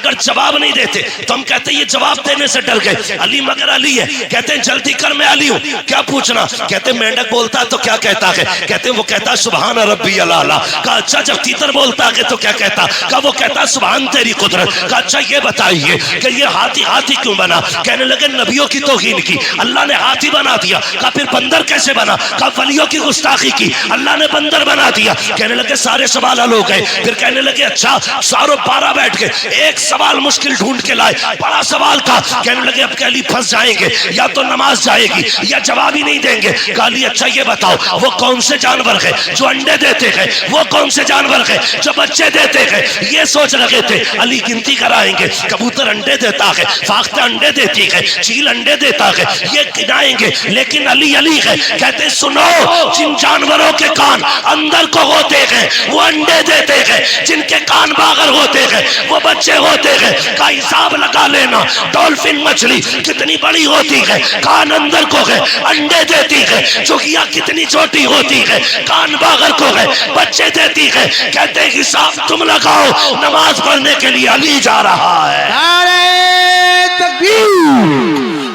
अगर जवाब नहीं देते तो हम कहते ये जवाब देने से डर गए। अली मगर अली है, कहते हैं जल्दी कर मैं अली हूँ, क्या पूछना? कहते मेंढक बोलता है तो क्या कहता है? कहते वो कहता सुभान रब्बी अला। कहा अच्छा जब तीतर बोलता है तो क्या कहता? कहा वो कहता सुभान तेरी कुदरत। कहा अच्छा ये बताइए कि ये हाथी हाथी क्यों बना? कहने लगे नबियों की तौहीन की, अल्लाह ने हाथी बना दिया। कहा फिर बंदर कैसे बना? कहा वलियों की गुस्ताखी की, अल्लाह ने बंदर बना दिया। कहने लगे सारे सवाल हल हो गए। फिर कहने लगे अच्छा सारों 12 बैठ गए, एक सवाल मुश्किल ढूंढ के लाए, बड़ा सवाल था। कहने लगे अब अली फंस जाएंगे, या तो नमाज जाएगी या जवाब ही नहीं देंगे। कहा अली अच्छा ये बताओ वो कौन से जानवर है जो अंडे देते हैं? वो कौन से जानवर है जो बच्चे देते हैं? ये सोच रहे थे। अली गिनती कराएंगे, कबूतर अंडे देता है, फाख्ता अंडे देती है, चील अंडे देता है, ये गिनाएंगे। लेकिन अली अली है, कहते सुनो जिन जानवरों के कान अंदर को होते हैं वो अंडे देते हैं, जिनके कान बाहर होते हैं वो बच्चे होते हैं। का हिसाब लगा लेना, डॉल्फिन मछली कितनी बड़ी होती है, कान अंदर को है, अंडे देती है। चुगिया कितनी छोटी होती है, कान बाहर को है, बच्चे देती है। कहते हिसाब तुम लगाओ, नमाज पढ़ने के लिए अली जा रहा है। नारे तकबीर,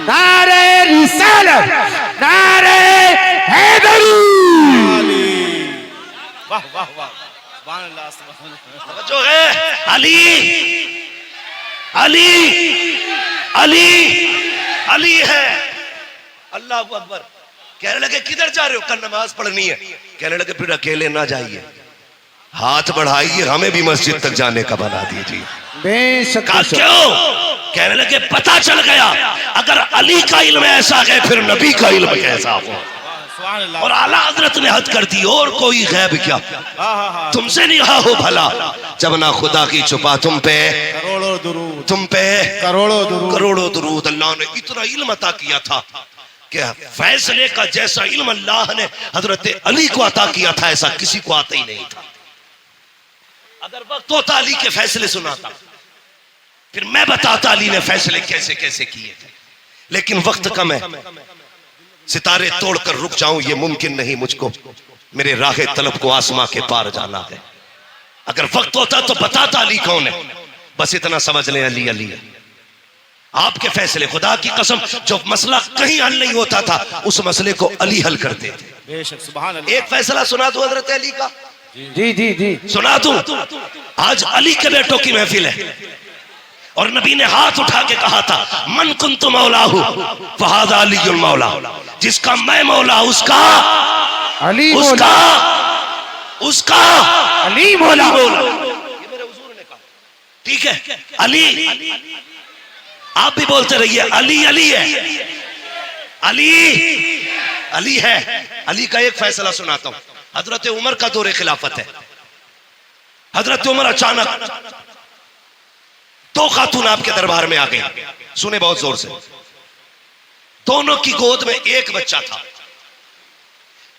नारे रिसालत, नारे हैदरी। वाह वाह वाह, जो है अली अली अली अली है। अल्लाह अकबर। कहने लगे किधर जा रहे हो? कल नमाज पढ़नी है। कहने लगे फिर अकेले ना जाइए, हाथ बढ़ाइए, हमें भी मस्जिद तक जाने का बना दीजिए। क्यों? कहने लगे पता चल गया अगर अली का इल्म ऐसा है फिर नबी का इल्म कैसा हो। और आला हजरत ने हद कर दी, और कोई गैब क्या तुमसे नहीं रहा हो भला, जब ना खुदा की छुपा तुम पे करोड़ों दुरूद, तुम पे करोड़ों दुरूद। अल्लाह ने इतना इल्म अता किया था कि फैसले का जैसा इल्म अल्लाह ने हजरत अली को अता किया था ऐसा किसी को आता ही नहीं था। अगर वक्त होता अली के फैसले सुनाता, फिर मैं बताता अली ने फैसले कैसे कैसे किए थे। लेकिन वक्त कम है, सितारे तोड़कर रुक जाऊं ये मुमकिन नहीं मुझको, मेरे राहे तलब को आसमां के पार जाना है। अगर वक्त होता तो बताता अली कौन है, बस इतना समझ लें अली अली है। आपके फैसले, खुदा की कसम, जो मसला कहीं हल नहीं होता था उस मसले को अली हल करते थे। बेशक सुभान अल्लाह। एक फैसला सुना दो हजरत अली का, जी जी जी सुना दूं। आज अली के बेटों की महफिल है और नबी ने हाथ उठा के कहा था मन कुन्तु मौलाहु फहादा अलीयुल मौला, जिसका मैं मौला उसका अली उसका उसका अली मौला। ये मेरे हुजूर ने कहा, ठीक है? अली, आप भी बोलते रहिए अली अली है, अली अली है। अली का एक फैसला सुनाता हूं। हजरत उमर का दौरे खिलाफत है। हजरत उमर अचानक दो खातून आपके दरबार में आ गई, सुने बहुत जोर से। दोनों की गोद में एक बच्चा था,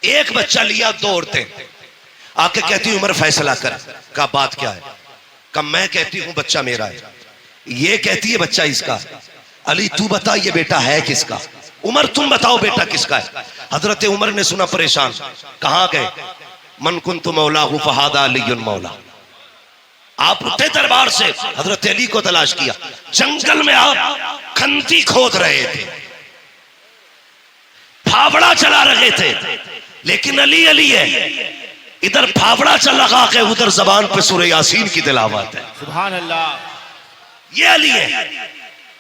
एक बच्चा लिया, दो औरतें आके कहती उमर फैसला कर। का बात क्या है? का मैं कहती हूं बच्चा मेरा है, ये कहती है बच्चा इसका। अली तू बता ये बेटा है किसका? उमर तुम बताओ बेटा किसका है? हजरत उमर ने सुना, परेशान, कहां गए? मन कुन्तु मौलाहु फहादा अलीयुल मौला। आप उठे दरबार से, हजरत अली को तलाश किया। जंगल में आप खंती खोद रहे थे, फावड़ा चला रहे थे, लेकिन अली अली है। इधर फावड़ा चल रहा है, उधर जबान पे सूरह यासीन की तिलावत है। सुभान अल्लाह। ये अली है।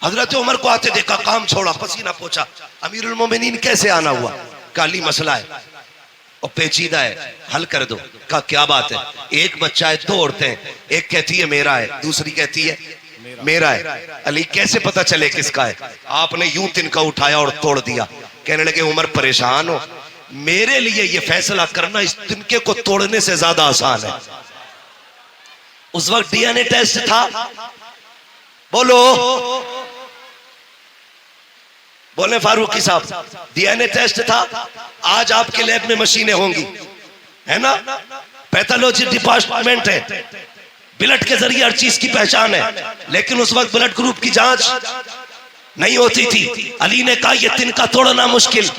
हजरत उमर को आते देखा, काम छोड़ा, पसीना पोछा। अमीरुल मोमिनीन कैसे आना हुआ? काली मसला है और पेचीदा है, हल कर दो। कहा क्या बात है? एक बच्चा है, दो औरतें, एक कहती है मेरा है, दूसरी कहती है मेरा है। अली कैसे पता चले किसका है? आपने यूं तिनका उठाया और तोड़ दिया। कहने लगे उमर परेशान हो, मेरे लिए ये फैसला करना इस तिनके को तोड़ने से ज्यादा आसान है। उस वक्त डीएनए टेस्ट था, बोलो बोले फारूकी साहब, डीएनए टेस्ट था। आज आपके लैब में मशीनें होंगी, है ना, पैथोलॉजी डिपार्टमेंट है, ब्लड के जरिए हर चीज की पहचान है। लेकिन उस वक्त ब्लड ग्रुप की जांच नहीं होती थी। अली ने कहा ये तिनका तोड़ना मुश्किल,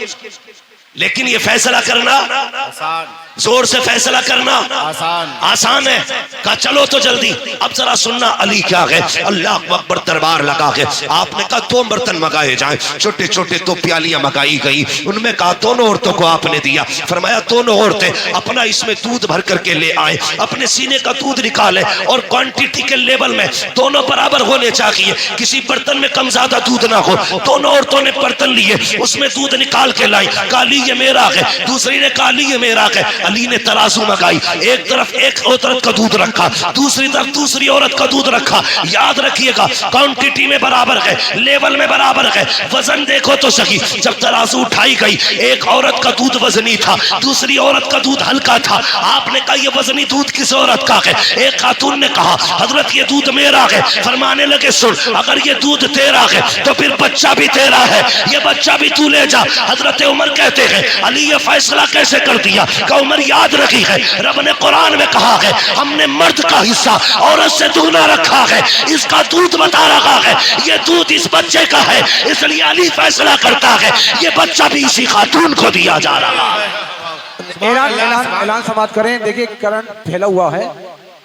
लेकिन ये फैसला करना आसान। जोर से फैसला करना आसान आसान है। कहा चलो तो जल्दी। अब जरा सुनना अली क्या है। अल्लाह अकबर दरबार लगा के आपने कहा 2 बर्तन मंगाए जाएं, छोटे छोटे 2 प्यालियां मंगाई गई। उनमें कहा दोनों औरतों को आपने दिया। फरमाया दोनों औरतें अपना इसमें दूध भर करके ले आए, अपने सीने का दूध निकाले और क्वांटिटी के लेवल में दोनों बराबर होने चाहिए, किसी बर्तन में कम ज्यादा दूध ना हो। दोनों औरतों ने बर्तन लिए, उसमें दूध निकाल के लाई। काली ये मेरा है, दूसरी ने काली ये मेरा है। अली ने तराजू मंगाई, एक तरफ एक औरत का दूध रखा, दूसरी तरफ दूसरी औरत का दूध रखा। याद रखिएगा क्वांटिटी में बराबर है, लेवल में बराबर है। वजन देखो तो सही, जब तराजू उठाई गई एक औरत का दूध वजनी था, दूसरी औरत का दूध हल्का था। आपने कहा ये वजनी दूध किस औरत का है? एक खातून ने कहा हजरत ये दूध मेरा है। फरमाने लगे सुन, अगर ये दूध तेरा है तो फिर बच्चा भी तेरा है, ये बच्चा भी तू ले जा। हजरत उमर कहते हैं अली ये फैसला कैसे कर दिया? का उमर याद रखी है, रब ने कुरान में कहा है हमने मर्द का हिस्सा औरत से दूना रखा है, इसका दूध बता रहा है ये दूध इस बच्चे का है, इसलिए अली फैसला करता है ये बच्चा भी इसी खातून को दिया जा रहा है। ऐलान ऐलान ऐलान समाप्त करें। देखिए करंट फैला हुआ है,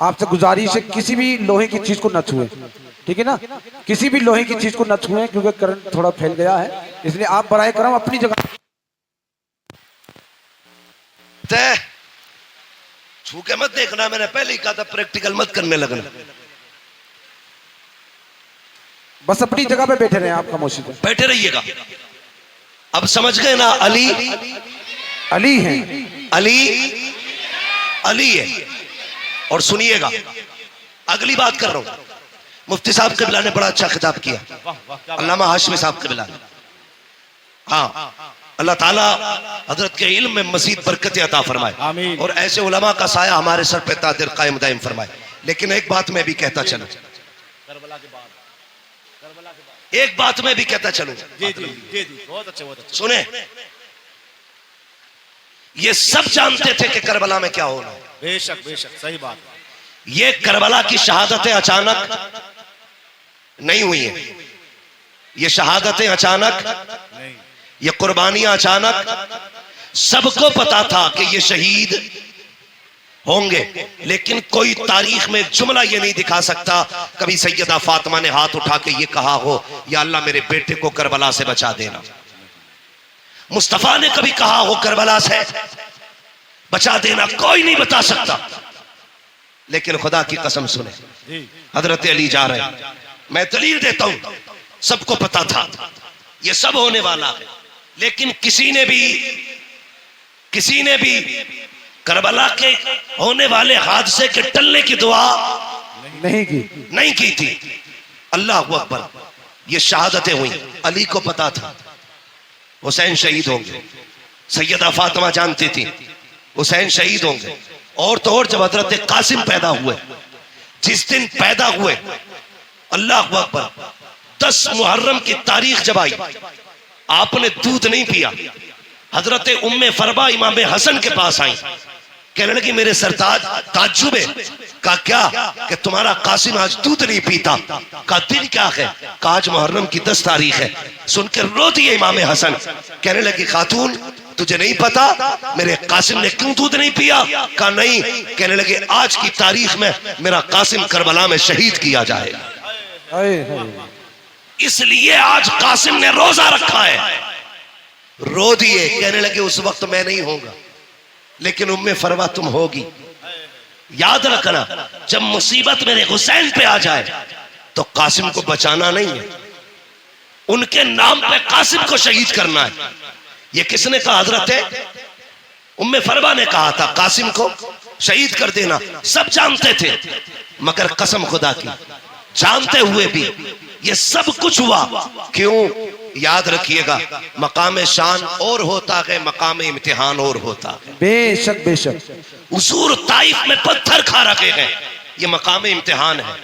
आपसे गुजारिश है किसी भी लोहे की चीज को न छुए, ठीक है ना? किसी भी लोहे की चीज को न छुए क्योंकि करंट थोड़ा फैल गया है, इसलिए आप बराए करम अपनी जगह छू के मत देखना, मैंने पहले ही कहा था प्रैक्टिकल मत करने लगना। बस अपनी जगह पे बैठे रहे, आप खामोशी से बैठे रहिएगा। अब समझ गए ना, अली अली है, अली अली है। और सुनिएगा अगली बात कर रहा हूं। मुफ्ती साहब क़िबला ने बड़ा अच्छा खिताब किया, अल्लामा हाशमी साहब क़िबला ने। हाँ, अल्लाह ताला हजरत के इल्म में मजीद बरकत अता फरमाए और ऐसे उलमा का साया हमारे सर पे तादिर कायम दायम फरमाए। लेकिन एक बात मैं भी कहता चलूं, एक बात मैं भी कहता चलूं, बहुत अच्छे बहुत अच्छे। सुने, ये सब जानते थे कि करबला में क्या होना है। बेशक बेशक सही बात। ये करबला की शहादतें अचानक नहीं हुई हैं, ये शहादतें अचानक नहीं, ये कुर्बानियां अचानक। सबको पता था कि ये शहीद होंगे, लेकिन कोई तारीख में जुमला ये नहीं दिखा सकता कभी सैयदा फातिमा ने हाथ उठा के ये कहा हो या अल्लाह मेरे बेटे को करबला से बचा देना। मुस्तफा ने कभी कहा हो करबला से बचा देना, कोई नहीं बता सकता। लेकिन खुदा की कसम सुने, हजरत अली जा रहे हैं, मैं दलील देता हूं, सबको पता था ये सब होने वाला है, लेकिन किसी ने भी करबला के होने वाले हादसे के टलने की दुआ नहीं की थी। अल्लाह अकबर, ये शहादतें हुई, अली को पता था हुसैन शहीद होंगे, सैयदा फातिमा जानती थी हुसैन शहीद होंगे। और तो और जब हजरत कासिम पैदा हुए, जिस दिन पैदा हुए, अल्लाह अकबर, 10 मुहर्रम की तारीख जब आई, आपने दूध नहीं पिया। हजरत उम्मे फरबा इमाम हसन के पास आई, कहने लगी मेरे सरताज ताज्जुब है। कहा क्या? कि तुम्हारा कासिम आज दूध नहीं पीता। का दिन क्या है? कहा आज मुहर्रम की 10 तारीख है। सुनकर रो दिए इमाम हसन, कहने लगी खातून तुझे नहीं पता मेरे कासिम ने क्यों दूध नहीं पिया? कहा नहीं। कहने लगे आज की तारीख में मेरा कासिम करबला में शहीद किया जाएगा, इसलिए आज कासिम ने रोजा रखा है। रो दिए, कहने लगे उस वक्त मैं नहीं होगा, लेकिन उम्मे फरवा तुम होगी। याद रखना, जब मुसीबत मेरे हुसैन पे आ जाए तो कासिम को बचाना नहीं है, उनके नाम पे कासिम को शहीद करना है। ये किसने कहा? हजरत उम्मे फरवा ने कहा था कासिम को शहीद कर देना। सब जानते थे, मगर कसम खुदा की, जानते हुए भी ये सब कुछ हुआ क्यों? याद रखिएगा, मकाम शान और होता है, मकाम इम्तिहान और होता है। बेशक बेशक। हुजूर ताइफ में पत्थर खा रखे हैं, ये मकाम इम्तिहान है,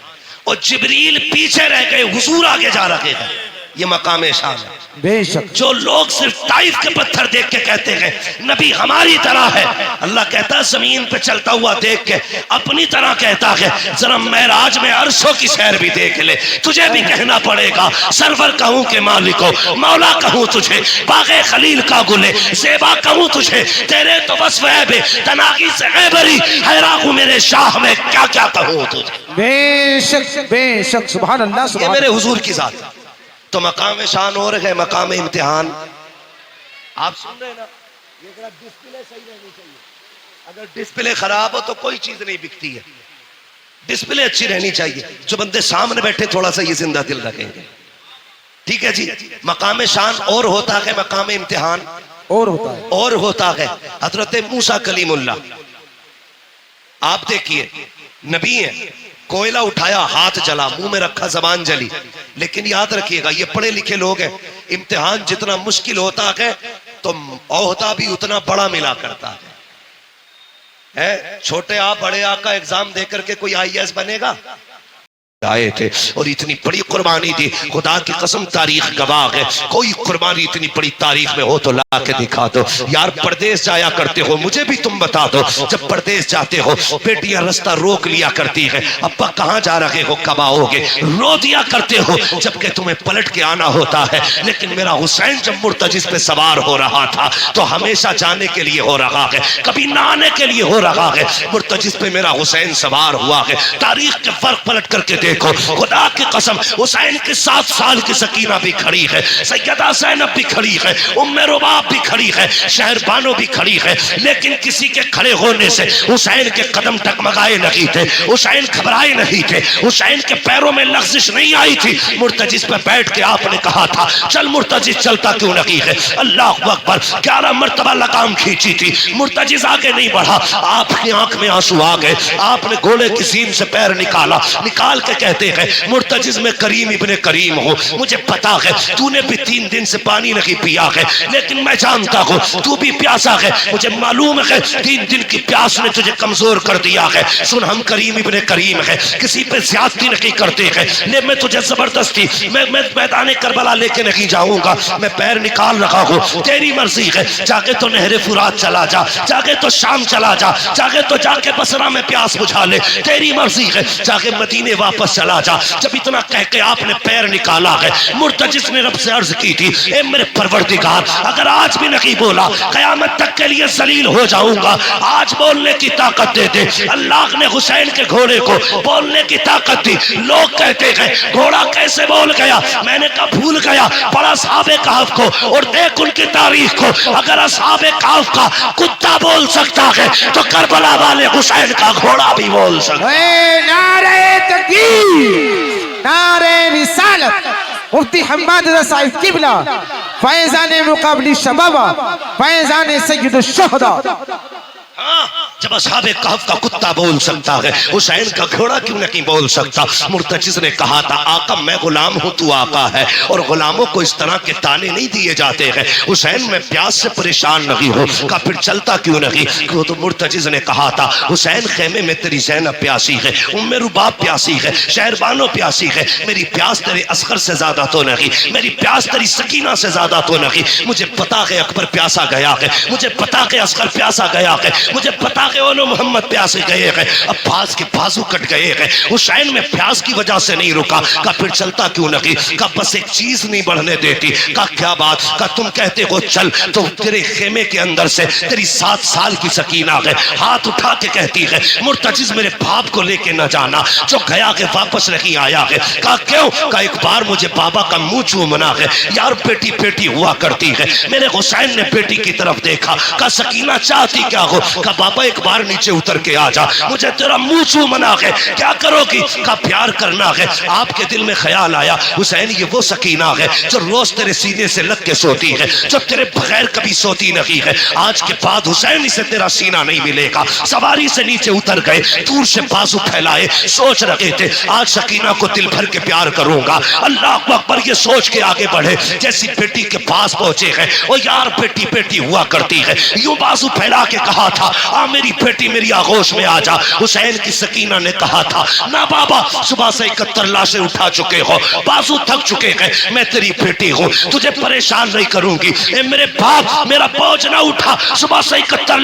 और जिब्रील पीछे रह गए, हुजूर आगे जा रखे हैं। ये मकाम शान है। बेशक जो लोग सिर्फ ताइफ के पत्थर देख के कहते हैं नबी हमारी तरह है, अल्लाह कहता है जमीन पे चलता हुआ देख के अपनी तरह कहता है जरा महराज में अर्शों की सैर भी देख ले, तुझे भी कहना पड़ेगा सरवर कहूं के मालिको, मौला कहूं तुझे, बागे खलील का गुले ज़ेबा कहूं तुझे, तेरे तो वस्फ़ है बे तनागी से गैबरी, हैरान हूं मेरे शाह में क्या क्या कहूं तुझे। बेशक बेशक सुभान अल्लाह ये सुभान मेरे हुजूर की जात है। तो मकाम शान और है मकाम इम्तिहान। आप सुन रहे हैं ना, ये डिस्प्ले सही रहनी चाहिए, अगर डिस्प्ले खराब हो तो कोई चीज नहीं बिकती है, डिस्प्ले अच्छी रहनी चाहिए। जो बंदे सामने बैठे थोड़ा सा ये जिंदा दिल रखेंगे, ठीक है जी। मकाम शान और होता है मकाम इम्तिहान और होता है, और होता है हजरत मूसा कलीमुल्लाह। आप देखिए नबी है, कोयला उठाया हाथ जला, मुंह में रखा जबान जली। लेकिन याद रखिएगा ये पढ़े लिखे लोग हैं, इम्तिहान जितना मुश्किल होता है तो ओहदा भी उतना बड़ा मिला करता है। छोटे आप बड़े आप का एग्जाम दे करके कोई IAS बनेगा? आए थे और इतनी बड़ी कुर्बानी दी, खुदा की कसम तारीख गवाह है, कोई कुर्बानी इतनी बड़ी तारीख में हो तो ला के दिखा दो। यार परदेश जाया करते हो, मुझे भी तुम बता दो, जब परदेश जाते हो बेटियां रास्ता रोक लिया करती है, अब्बा कहाँ जा रहे हो, कब आओगे, रो दिया करते हो जबकि तुम्हें पलट के आना होता है। लेकिन मेरा हुसैन जब मुर्तजिस पे सवार हो रहा था तो हमेशा जाने के लिए हो रहा है, कभी ना आने के लिए हो रहा है। मुर्तजिस पे मेरा हुसैन सवार हुआ है। तारीख के फर्क पलट करके देखो, खुदा की कसम हुसैन के 7 साल की सकीना भी खड़ी है, सैयदा ज़ैनब भी खड़ी है, उम्मे रुबाब भी खड़ी है, शहरबानो भी खड़ी है। लेकिन किसी के खड़े होने से हुसैन के कदम टकमगाए नहीं थे, हुसैन घबराए नहीं थे, हुसैन के पैरों में लग़्ज़िश नहीं आई थी। मुर्तजिस पे बैठ के आपने कहा था चल मुर्तजिस, चलता क्यों नहीं है? अल्लाह अकबर, 11 मरतबा लगाम खींची थी, मुर्तजिस आगे नहीं बढ़ा। आपकी आंख में आंसू आ गए, आपने घोड़े की सीन से पैर निकाला, निकाल के कहते हैं मुर्तजिस में करीम इब्ने करीम हो, मुझे पता है तूने भी 3 दिन से पानी नहीं पिया है, लेकिन मैं जानता हूँ तू भी प्यासा है, मुझे मालूम है 3 दिन की प्यास ने तुझे कमजोर कर दिया है। सुन, हम करीम इब्ने करीम है, किसी पे ज्यादती नहीं करते हैं, ले मैं तुझे जबरदस्ती मैं मैदान करबला लेके नहीं जाऊंगा, मैं पैर निकाल रहा हूँ, तेरी मर्जी है, जाके तो नहरे फुरात चला जा, जाके तो शाम चला जा, जाके तो जाके बसरा में प्यास बुझा ले, तेरी मर्जी है, जाके मदीने वापस चला जा। जब इतना कह के आपने पैर निकाला है, मुर्तजिस ने रब से अर्ज की थी, ए मेरे परवरदिगार, अगर आज भी नहीं बोला कयामत तक के लिए जलील हो जाऊंगा, आज बोलने की ताकत दे दे। अल्लाह ने हुसैन के घोड़े को बोलने की ताकत दी। लोग कहते हैं घोड़ा कैसे बोल गया, मैंने कहा भूल गया, पढ़ा असहाबे कहफ को और देख उनकी तारीख को। अगर असहाबे कहफ का कुत्ता बोल सकता है तो करबला वाले हुसैन का घोड़ा भी बोल सकता है। नारे तकबीर, नारे रिसालत, मुफ्ती हम्माद रज़ा साहिब किबला, फैज़ान मुक़ाबली शबाबा, फैज़ान सय्यद शुहदा। हाँ, जब असहाबे कहफ का कुत्ता बोल सकता है, हुसैन का घोड़ा क्यों नहीं बोल सकता? मुर्तजिस ने कहा था आका मैं गुलाम हूँ, तू आका है, और गुलामों को इस तरह के ताने नहीं दिए जाते हैं। हुसैन मैं प्यास से परेशान नहीं हूँ, का फिर चलता क्यों नहीं? तो मुर्तजिस ने कहा था हुसैन खेमे में तेरी ज़ैनब प्यासी है, उम्मे रुबाब प्यासी है, शहरबानो प्यासी है, मेरी प्यास तेरे असगर से ज्यादा तो नहीं, मेरी प्यास तेरी सकीना से ज्यादा तो नहीं। मुझे पता है अकबर प्यासा गया है, मुझे पता है असगर प्यासा गया है, मुझे पता है ओनो मोहम्मद प्यासे गए हैं, अब्बास के बाजू कट गए हैं। हुसैन में प्यास की वजह से नहीं रुका, का फिर चलता क्यों नहीं? का बस एक चीज नहीं बढ़ने देती। का क्या बात? का तुम कहते हो चल, तो तेरे खेमे के अंदर से तेरी 7 साल की सकीना है, हाथ उठा के कहती है मुर्तजिस मेरे बाप को लेके न जाना, जो गया है वापस नहीं आया है। का क्यों? का एक बार मुझे बाबा का मुंह चूमना है। यार बेटी बेटी हुआ करती है, मेरे हुसैन ने बेटी की तरफ देखा, का सकीना चाहती क्या हो? का बाबा एक बार नीचे उतर के आ जा, मुझे तेरा मुंह चूमना है। क्या करोगी? का प्यार करना है। आपके दिल में ख्याल आया हुसैन ये वो सकीना है जो रोज तेरे सीने से लग के सोती है, जो तेरे बगैर कभी सोती नहीं है। आज के बाद हुसैन इसे तेरा सीना नहीं मिलेगा। सवारी से नीचे उतर गए, दूर से बाजू फैलाए, सोच रहे थे आज सकीना को दिल भर के प्यार करूंगा। अल्लाह अकबर ये सोच के आगे बढ़े, जैसी बेटी के पास पहुंचे हैं, वो यार बेटी बेटी हुआ करती है, यूं बाजू फैला के कहा था आ मेरी मेरी बेटी मेरी आगोश में आ जा। हुसैन की सकीना ने कहा था, ना बाबा, सुबह से 71 लाशें उठा चुके हो, बाजू थक चुके हैं, मैं तेरी बेटी हूँ, तुझे परेशान नहीं करूंगी। ए मेरे बाप, मेरा बोझ ना उठा, सुबह से 71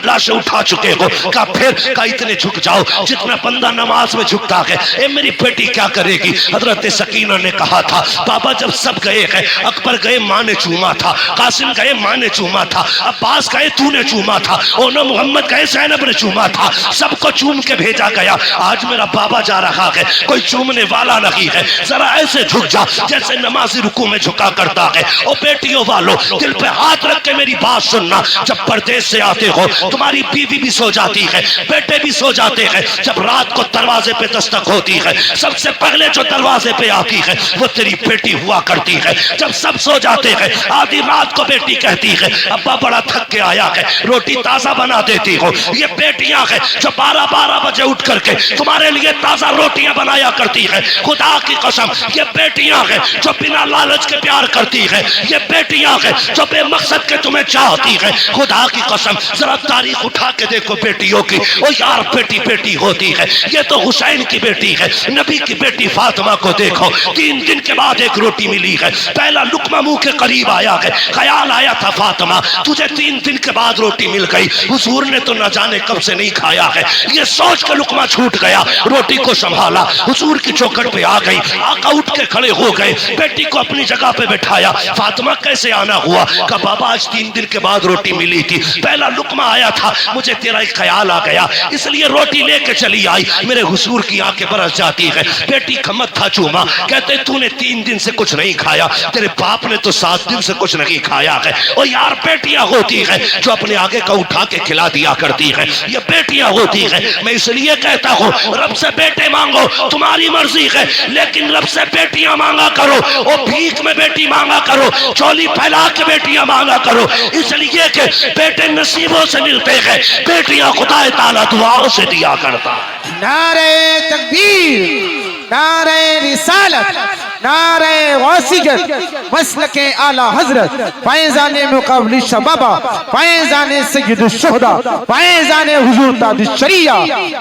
लाशें उठा चुके हो। का फिर का इतने झुक जाओ जितना बंदा नमाज में झुकता है। ए मेरी बेटी क्या करेगी? हजरत सकीना ने कहा था, बाबा जब सब गए हैं, अकबर गए माँ ने चूमा था, कासिम गए माँ ने चूमा था, अब्बास गए तूने चूमा था, ओनो मोहम्मद गए ज़ैनब ने चूमा था, सबको चूम के भेजा गया। आज मेरा बाबा जा रहा है, कोई चूमने वाला नहीं है, जरा ऐसे झुक जा जैसे नमाजी रुकू में झुका करता है। ओ बेटियों वालों, दिल पे हाथ रख के मेरी बात सुनना, जब परदेश से आते हो तुम्हारी बीवी भी सो जाती है, बेटे भी सो जाते हैं, जब रात को दरवाजे पे दस्तक होती है, सबसे पहले जो दरवाजे पे आती है वो तेरी बेटी हुआ करती है। जब सब सो जाते हैं, आधी रात को बेटी कहती है, अब्बा बड़ा थक के आया है, रोटी ताजा बना देती हो। ये बेटियां हैं जो 12-12 बजे उठ करके तुम्हारे लिए ताजा रोटियां बनाया करती है। खुदा की कसम, ये बेटियां हैं जो बिना लालच के प्यार करती है। ये बेटियां हैं जो बेमकसद के तुम्हें चाहती है। खुदा की कसम, जरा तारीख उठा के देखो बेटियों की, ओ यार बेटी बेटी होती है। ये तो हुसैन की बेटी है, नबी की बेटी फातिमा को देखो, 3 दिन के बाद एक रोटी मिली है, पहला लुकमा मुंह के करीब आया है, ख्याल आया था फातिमा तुझे 3 दिन के बाद रोटी मिल गई, हुजूर ने तो न जाने कब से नहीं खाया है। ये सोच के लुकमा छूट गया, रोटी को संभाला, हुजूर की चौखट पे आ गई, आका उठ के खड़े हो गए, बेटी को अपनी जगह पे बैठाया। फातिमा कैसे आना हुआ? का बाबा आज 3 दिन के बाद रोटी मिली थी, पहला लुकमा आया था, मुझे तेरा एक ख्याल आ गया, इसलिए रोटी लेके चली आई। मेरे हुजूर की आंखें बरस जाती है। बेटी का मत्था चूमा, कहते तूने 3 दिन से कुछ नहीं खाया, तेरे बाप ने तो 7 दिन से कुछ नहीं खाया है। और यार बेटियां होती है जो अपने आगे का उठा के खिला दिया करती है, ये बेटियां होती है। मैं इसलिए कहता हूँ रब से बेटे मांगो, तुम्हारी मर्जी है, लेकिन रब से बेटियां मांगा करो। और भीख में बेटी मांगा करो, चोली फैला के बेटियां मांगा करो, इसलिए कि बेटे नसीबों से मिलते हैं, बेटियां खुदा ताला दुआओं से दिया करता है। नारे तकबीर, नारे रिसालत, नारे वासियत, मसलके आला हजरत, फैज़ाने मुक़ाबिल शबाबा, फैज़ाने सय्यदुश शुहदा, फैज़ाने हुजूर तादिश शरिया,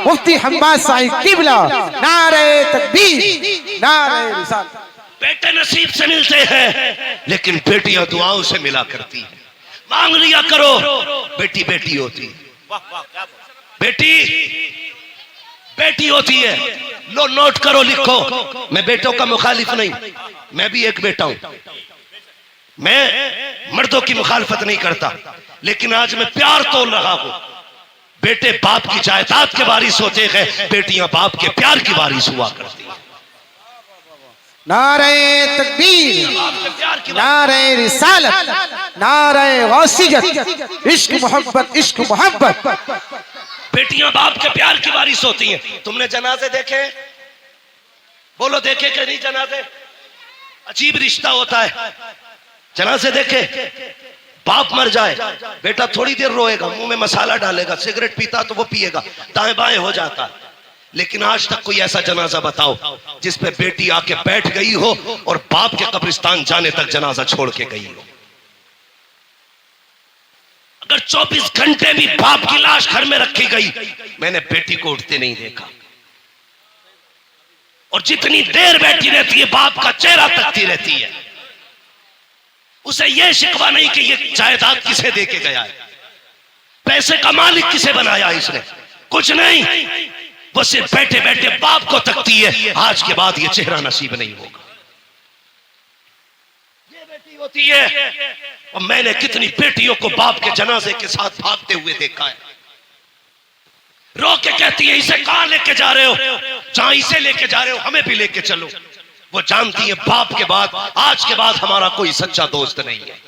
मुफ्ती हम्माद साहिब किबला। नारे तकबीर, नारे रिसालत। बेटे नसीब से मिलते हैं, लेकिन बेटियां दुआओं से मिला करती है। मांग लिया करो, बेटी बेटी होती है, वाह वाह, क्या बात। बेटी बेटी होती है। लो नोट करो, लिखो, मैं बेटों का मुखालिफ नहीं, मैं भी एक बेटा हूं, मैं मर्दों की मुखालफत नहीं करता, लेकिन आज मैं प्यार तोल रहा हूं। बेटे बाप की जायदाद के वारिस होते हैं, बेटियां बाप के प्यार की वारिस हुआ करती हैं। नारे तकबीर, नारे रिसालत, नारे वासियत, इश्क मोहब्बत, इश्क मोहब्बत। बेटियां बाप के प्यार की वारिस होती हैं। तुमने जनाजे देखे? बोलो देखे कि नहीं जनाजे? अजीब रिश्ता होता है। जनाजे देखे? बाप मर जाए, बेटा थोड़ी देर रोएगा, मुंह में मसाला डालेगा, सिगरेट पीता तो वो पिएगा, दाएं बाएं हो जाता है। लेकिन आज तक कोई ऐसा जनाजा बताओ जिस पे बेटी आके बैठ गई हो और बाप के कब्रिस्तान जाने तक जनाजा छोड़ के गई हो। अगर 24 घंटे भी बाप की लाश घर में रखी गई, मैंने बेटी को उठते नहीं देखा। और जितनी देर बैठी रहती है, बाप का चेहरा तकती रहती है। उसे यह शिकवा नहीं कि ये जायदाद किसे दे के गया है, पैसे का मालिक किसे बनाया इसने, कुछ नहीं। वो सिर्फ बैठे बैठे बाप को तकती है, आज के बाद ये चेहरा नसीब नहीं होगा। ये बेटी होती है। और मैंने कितनी बेटियों को बाप के जनाजे के साथ भागते हुए देखा है। रो के कहती है, इसे कहां लेके जा रहे हो? जहां इसे लेके जा रहे हो हमें भी लेके चलो। वो जानती है बाप के बाद, आज के बाद हमारा कोई सच्चा दोस्त नहीं है।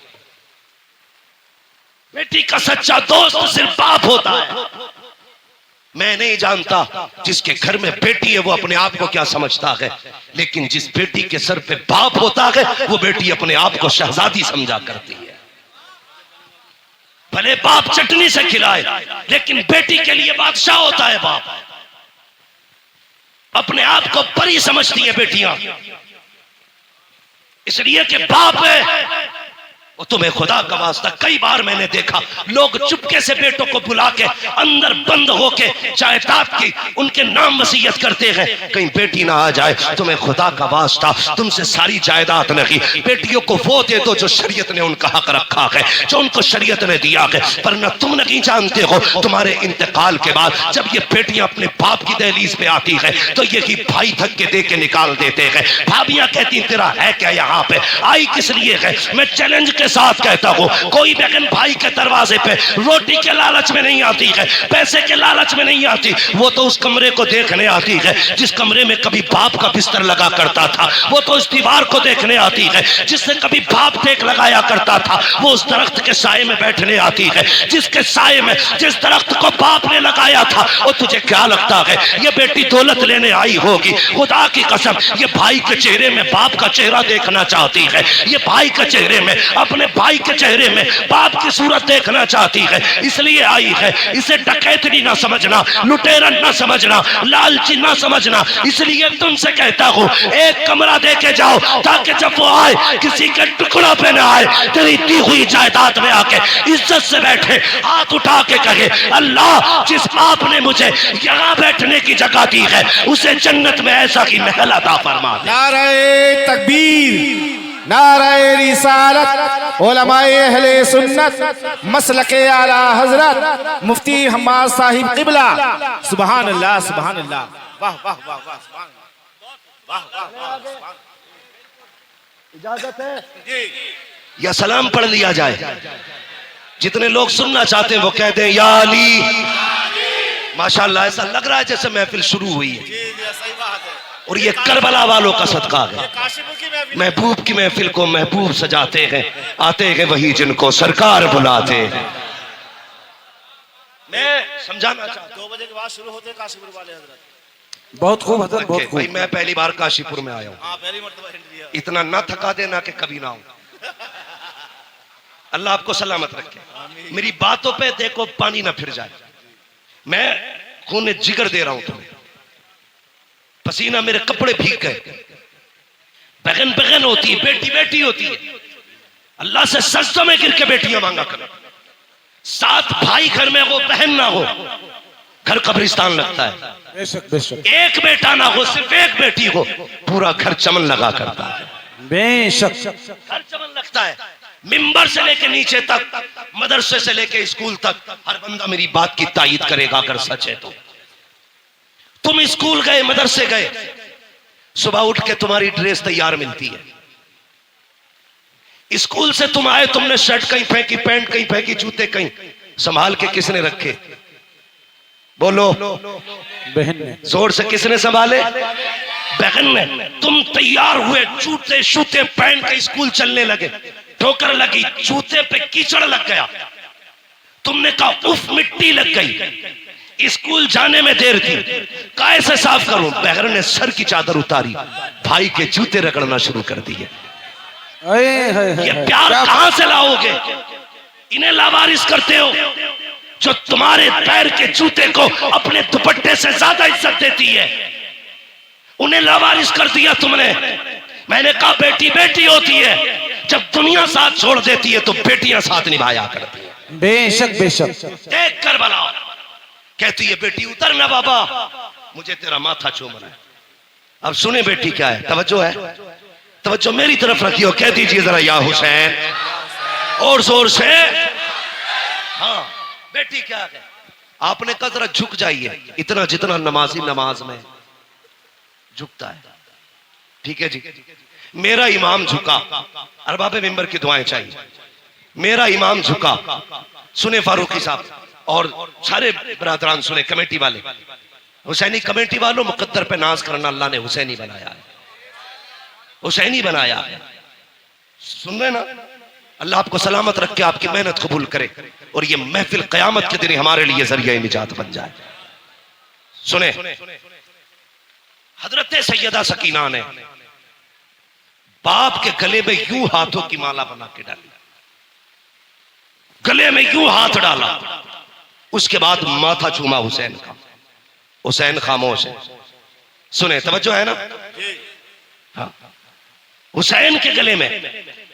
बेटी का सच्चा दोस्त सिर्फ बाप होता है। मैं नहीं जानता जिसके घर में बेटी है वो अपने आप को क्या समझता है, लेकिन जिस बेटी के सर पे बाप होता है वो बेटी अपने आप को शहजादी समझा करती है। भले बाप चटनी से खिलाए, लेकिन बेटी के लिए बादशाह होता है बाप। अपने आप को परी समझती है बेटियां, इसलिए कि बाप है और तुम्हें खुदा का वास्ता कई बार मैंने देखा लोग चुपके से बेटों को बुला के अंदर बंद होके जायदाद की उनके नाम वसीयत करते हैं, कहीं बेटी ना आ जाए। तुम्हें खुदा का वास्ता तुमसे सारी जायदाद नहीं, बेटियों को वो दे दो जो शरीयत ने उनका हक रखा है, जो उनको शरीयत ने दिया है। पर न तुम नहीं जानते हो तुम्हारे इंतकाल के बाद जब ये बेटियां अपने बाप की दहलीज पे आती है तो ये की भाई धक्के दे के निकाल देते हैं। भाभियां कहती तेरा है क्या यहाँ पे, आई किस लिए है? मैं चैलेंज के साथ कहता हूँ कोई बहन भाई के दरवाजे पे रोटी के लालच में नहीं आती है, पैसे के लालच में नहीं आती, वो तो उस कमरे को देखने आती है जिस कमरे में कभी बाप का बिस्तर लगा करता था, वो तो उस दीवार को देखने आती है जिससे कभी बाप टेक लगाया करता था, वो उस दरख्त के साए में बैठने आती है जिसके साए में जिस दरख्त को बाप ने लगाया था। और तुझे क्या लगता है ये बेटी दौलत लेने आई होगी? खुदा की कसम ये भाई के चेहरे में बाप का चेहरा देखना चाहती है, ये भाई के चेहरे में अपने भाई के चेहरे में बाप की सूरत देखना चाहती है, इसलिए आई है। इसे डकैतनी ना समझना, लुटेरन ना समझना, लालची ना समझना। इसलिए तुमसे कहता हूं एक कमरा देके जाओ ताकि जब वो आए किसी के टुकड़ा पे ना आए, तेरी दी हुई जायदाद में आके इज्जत से बैठे, हाथ उठा के कहे अल्लाह जिस आपने मुझे यहाँ बैठने की जगह दी है उसे जन्नत में ऐसा ही महल अता फरमा दे। नारे तकबीर, नारे रिसालत, उलमाए अहले सुन्नत, मसलके आला हजरत मुफ्ती हम्माद साहिब क़िबला। सुभान अल्लाह, सुभान अल्लाह, वाह वाह वाह वाह, सुभान अल्लाह, वाह वाह वाह। इजाजत है या सलाम पढ़ लिया जाए? जितने लोग सुनना चाहते हैं वो कहते हैं या अली। माशाअल्लाह ऐसा लग रहा है जैसे महफिल शुरू हुई है। सही बात है। और ये करबला वालों का सदका है। काशिफों की महफिल। महबूब की महफिल को महबूब सजाते हैं, आते हैं वही जिनको सरकार बुलाते हैं। मैं समझाना चाहता हूं 2 बजे के बाद शुरू होते हैं काशीपुर वाले हजरत। बहुत खूब हजरत, बहुत भाई खूब। मैं पहली बार काशीपुर में आया हूँ, हाँ पहली मर्तबा हिंट दिया। इतना ना थका देना कि कभी ना हूं। अल्लाह आपको सलामत रखे। मेरी बातों पे देखो पानी ना फिर जाए। मैं खून जिगर दे रहा हूं तुम्हें, पसीना मेरे कपड़े भीग गए। बहन बहन होती है, बेटी बेटी होती है। अल्लाह से सजदों में गिर के बेटियां मांगा करो। 7 भाई घर में हो, बहन ना हो, घर कब्रिस्तान लगता है। बेशक बेशक एक बेटा ना हो, सिर्फ एक बेटी हो, पूरा घर चमन लगा करता है। बेशक घर चमन लगता है। मिंबर से लेके नीचे तक, मदरसे से लेके स्कूल तक, हर बंदा मेरी बात की तायीद करेगा अगर सच है तो। तुम स्कूल गए, मदरसे गए, सुबह उठ के तुम्हारी ड्रेस तैयार मिलती है। स्कूल से तुम आए, तुमने शर्ट कहीं फेंकी, पैंट कहीं फेंकी, जूते कहीं, संभाल के किसने रखे? बोलो, बहन ने। जोर से किसने संभाले? बहन ने। तुम तैयार हुए, जूते शूते पहन के स्कूल चलने लगे, ठोकर लगी, जूते पे कीचड़ लग गया, तुमने कहा उफ मिट्टी लग गई, स्कूल जाने में देर थी, कैसे साफ करूं? बहन ने सर की चादर उतारी, भाई के जूते रगड़ना शुरू कर दिए। ये प्यार कहां से लाओगे? इन्हें लावारिस करते हो जो तुम्हारे पैर के जूते को अपने दुपट्टे से ज्यादा इज्जत देती है, उन्हें लावारिस कर दिया तुमने। मैंने कहा बेटी बेटी होती है, जब दुनिया साथ छोड़ देती है तो बेटियां साथ निभाया करती है। बेशक बेशक। देख कर बनाओ, कहती है बेटी उतर ना बाबा, मुझे तेरा माथा चूमना है। अब सुने बेटी क्या है, तवज्जो है, तवज्जो मेरी तरफ रखियो, कह दीजिए जरा या हुसैन और जोर से। हाँ बेटी क्या है, आपने कहा जरा झुक जाइए, इतना जितना नमाजी नमाज में झुकता है। ठीक है जी, मेरा इमाम झुका, अरबाब मिंबर की दुआएं चाहिए। मेरा इमाम झुका, सुने फारूकी साहब और सारे बरादरान सुने, कमेटी वाले, हुसैनी कमेटी वालों, मुकद्दर पे नाज करना, अल्लाह ने हुसैनी बनाया है, हुसैनी बनाया है। सुन रहे ना? अल्लाह आपको सलामत रख के आपकी मेहनत कबूल करे और ये महफिल कयामत के दिन हमारे लिए जरिया निजात बन जाए। सुने, हजरत सैयदा सकीना ने बाप के गले में यूं हाथों की माला बना के डाली, गले में यूं हाथ डाला, उसके बाद माथा चूमा हुसैन का। हुसैन खामोश है। सुने, तवज्जो है ना? हाँ। हुसैन के गले में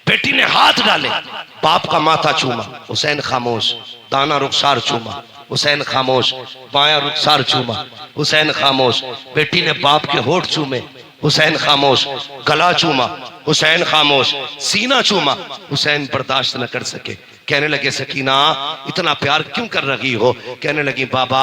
बेटी ने हाथ डाले, बाप का माथा चूमा, हुसैन खामोश, दाना रुखसार चूमा, हुसैन खामोश, बायां रुखसार चूमा, हुसैन खामोश, बेटी ने बाप के होठ चूमे, हुसैन खामोश, गला चूमा, हुसैन खामोश, सीना चूमा, हुसैन बर्दाश्त न कर सके, कहने लगे सकीना इतना प्यार क्यों कर रही हो? कहने लगी बाबा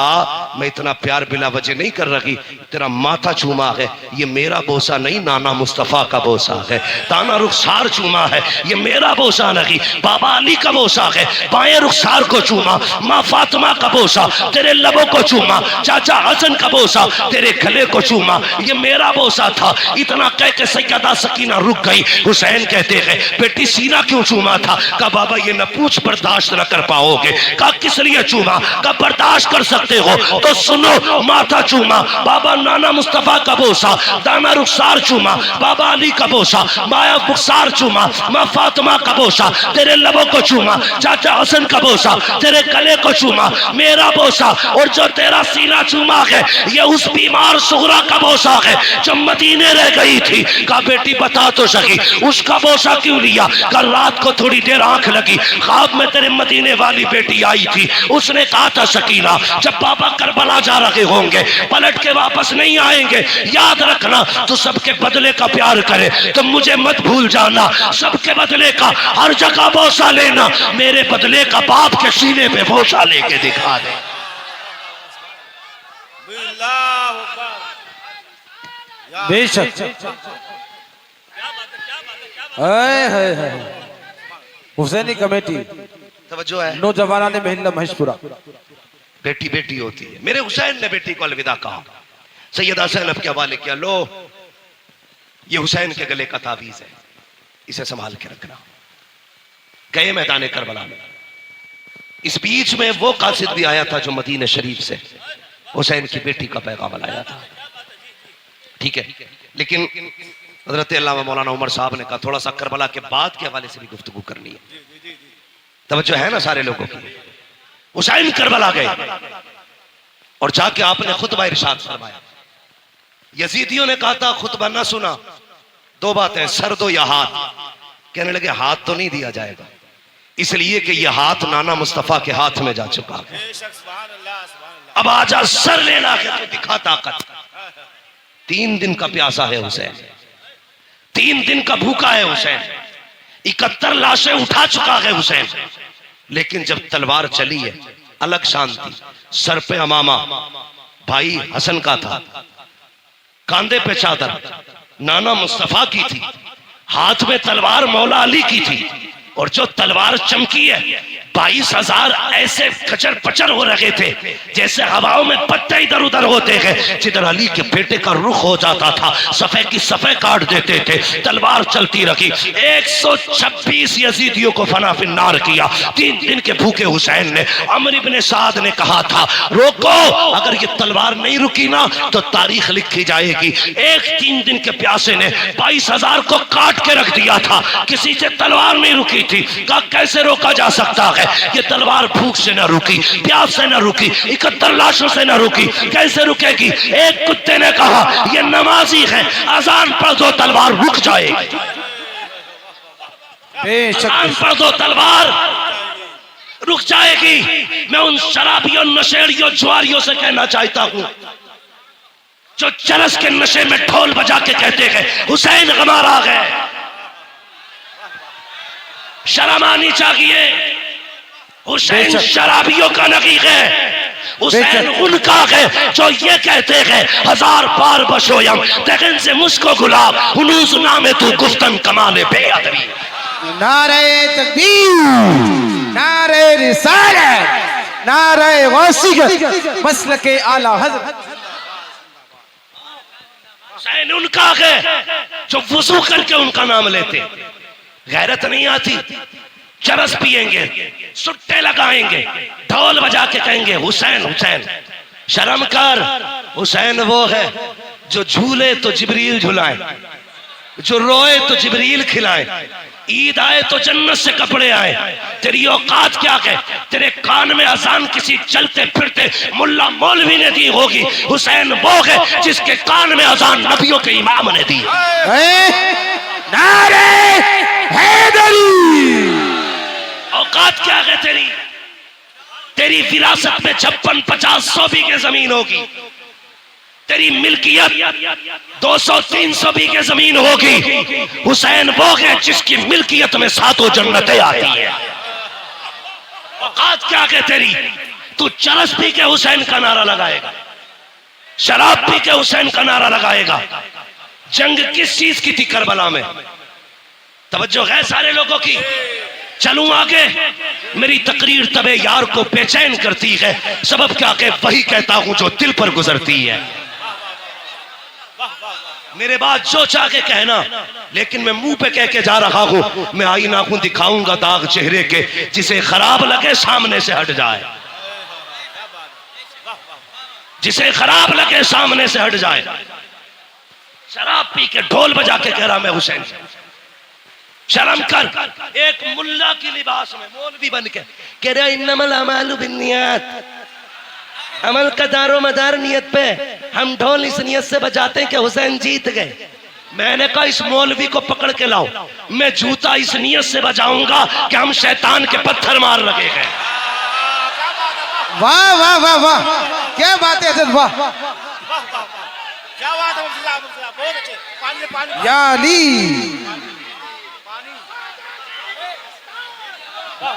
मैं इतना प्यार बिला वजह नहीं कर रही, तेरा माथा चूमा है, ये मेरा बोसा नहीं नाना मुस्तफा का बोसा है, दाना रुखसार चूमा है, ये मेरा बोसा नहीं बाबा अली का बोसा है, बाएं रुखसार को चूमा, माँ फातिमा का बोसा, तेरे लबों को चूमा, चाचा हसन का बोसा, तेरे गले को चूमा, ये मेरा बोसा था। इतना कह के सैयदा सकीना रुक गई। हुसैन कहते हैं बेटी सीना क्यों चूमा था? कहा बाबा ये न पूछ, बर्दाश्त न कर पाओगे। कहा किस लिए चूमा? कहा बर्दाश्त कर सकते हो तो सुनो, माथा चूमा, बाबा नाना मुस्तफा का बोसा, दाना रुखसार चूमा, बाबा अली का बोसा, माया बुखसार चूमा, माँ फातिमा का बोसा, तेरे लबों को चूमा, चाचा हसन का बोसा, तेरे गले को चूमा, मेरा बोसा, और जो तेरा सीना चूमा है ये उस बीमार सुगरा का बोसा है जो मदीने रह गई थी। कहा बेटी बता तो सकी उसका बोसा क्यों लिया? कहा रात को थोड़ी देर आंख लगी, ख्वाब में तेरे मदीने वाली बेटी आई थी, उसने कहा था सकीना जब पापा करबला जा रहे होंगे पलट के वापस नहीं आएंगे, याद रखना तो सबके बदले का प्यार करे, तो मुझे मत भूल जाना, सबके बदले का हर जगह बोसा लेना, मेरे बदले का बाप के सीने पे बोसा लेके दिखा दे। अल्लाहू अकबर। बेशक हुसैनी कमेटी तवज्जो है, नौजवाना ने महिला महेशपुरा। बेटी बेटी होती है। मेरे हुसैन ने बेटी को अलविदा कहा, सैयदा ज़ैनब के हवाले किया, लो ये हुसैन के गले का तावीज है, इसे संभाल के रखना। गए मैदान करबला में। इस बीच में वो कासिद भी आया था जो मदीने शरीफ से हुसैन की बेटी का पैगाम लाया था, ठीक है। लेकिन हजरत अल्लामा मौलाना उमर साहब ने कहा थोड़ा सा करबला के बाद के हवाले से भी गुफ्तगू करनी है, तवज्जो है ना सारे लोगों की। हुसैन करबला गए और जाके आपने खुतबा इरशाद फरमाया। यजीदियों ने कहा था खुतबा ना सुना, दो बातें, सर दो या हाथ। कहने लगे हाथ तो नहीं दिया जाएगा, इसलिए कि यह हाथ नाना मुस्तफा के हाथ में जा चुका है, अब आजा सर लेना है तो दिखा ताकत। 3 दिन का प्यासा है हुसैन, 3 दिन का भूखा है हुसैन, 71 लाशें उठा चुका है हुसैन, लेकिन जब तलवार चली है अलग शांति। सर पे अमामा भाई हसन का था, कांधे पे चादर नाना मुस्तफा की थी, हाथ में तलवार मौला अली की थी, और जो तलवार चमकी है 22,000 ऐसे खचर पचर हो रहे थे जैसे हवाओं में पत्ते इधर उधर होते हैं। जिधर अली के बेटे का रुख हो जाता था सफे की सफे काट देते थे, तलवार चलती रही। 126 यजीदियों को फना फिन्नार किया। 3 दिन के भूखे हुसैन ने, अमर इब्ने साद ने कहा था रोको, अगर ये तलवार नहीं रुकी ना तो तारीख लिखी जाएगी। 3 दिन के प्यासे ने 22,000 को काट के रख दिया था, किसी से तलवार नहीं रुकी थी। कहा कैसे रोका जा सकता है? ये तलवार भूख से न रुकी, प्यास से न रुकी, 71 लाशों से न रुकी, कैसे रुकेगी? एक कुत्ते ने कहा ये नमाजी है, अजान पढ़ दो तलवार रुक जाएगी, अजान पढ़ दो तलवार रुक जाएगी। मैं उन शराबियों, नशेड़ियों, जुआरियों से कहना चाहता हूं जो चरस के नशे में ढोल बजा के कहते हैं हुसैन गमार आ गए, शर्म आनी चाहिए। हुसैन शराबियों का नगी है, हुसैन उनका है जो ये कहते हैं 1000 बार बशोयम तगन से मुझको गुलाब हुनूस नामे तू गुफ्तन कमाले बेअदबी। नारे तकबीर, नारे रिसालत, नारे गौसियत, मसलके आला हज़रत। हुसैन उनका है जो वुज़ू करके उनका नाम लेते, गैरत नहीं आती, चरस पिएंगे, सुट्टे लगाएंगे, ढोल बजा के कहेंगे हुसैन हुसैन। शर्म कर, हुसैन वो है जो झूले तो जिब्रील झुलाए, जो रोए तो जिब्रील खिलाए, ईद आए तो जन्नत से कपड़े आए। तेरी औकात क्या है? तेरे कान में अजान किसी चलते फिरते मुल्ला मौलवी ने दी होगी। हुसैन वो है जिसके कान में अजान नबियों के इमाम ने दी। नारे तेरी तेरी विरासत में 56, 50, 100 बीघे जमीन होगी। तेरी मिल्कियत 200, 300 बीघे जमीन होगी। हुसैन वो है जिसकी मिल्कियत में 7 जन्नतें आती है। औकात क्या है तेरी? तू चरस पी के हुसैन का नारा लगाएगा, शराब पी के हुसैन का नारा लगाएगा। जंग किस चीज की थी करबला में? तवज्जो है सारे लोगों की। चलूं आगे, मेरी तकरीर तबे यार को बेचैन करती है। सबब क्या के वही कहता हूं जो दिल पर गुजरती है। मेरे बाद जो चाह के कहना, लेकिन मैं मुंह पे कह के जा रहा हूं। मैं आईना हूं, दिखाऊंगा दाग चेहरे के, जिसे खराब लगे सामने से हट जाए, जिसे खराब लगे सामने से हट जाए। शराब पी के ढोल बजा के कह रहा मैं हुसैन। शर्म कर। एक मुल्ला की लिबास में मौलवी बन के कह रहा इन्नमल अमालु बिन्नियात, अमल का दारो मदार नियत पे। हम ढोल इस नियत से बजाते हैं कि हुसैन जीत गए। मैंने कहा इस मौलवी को पकड़ के लाओ, मैं जूता इस नियत से बजाऊंगा कि हम शैतान के पत्थर मार लगे हैं। वाह वाह वाह वाह, क्या बात है वाह। क्या बात है मुफ्ती साहब, बहुत अच्छे। पानी पानी या अली,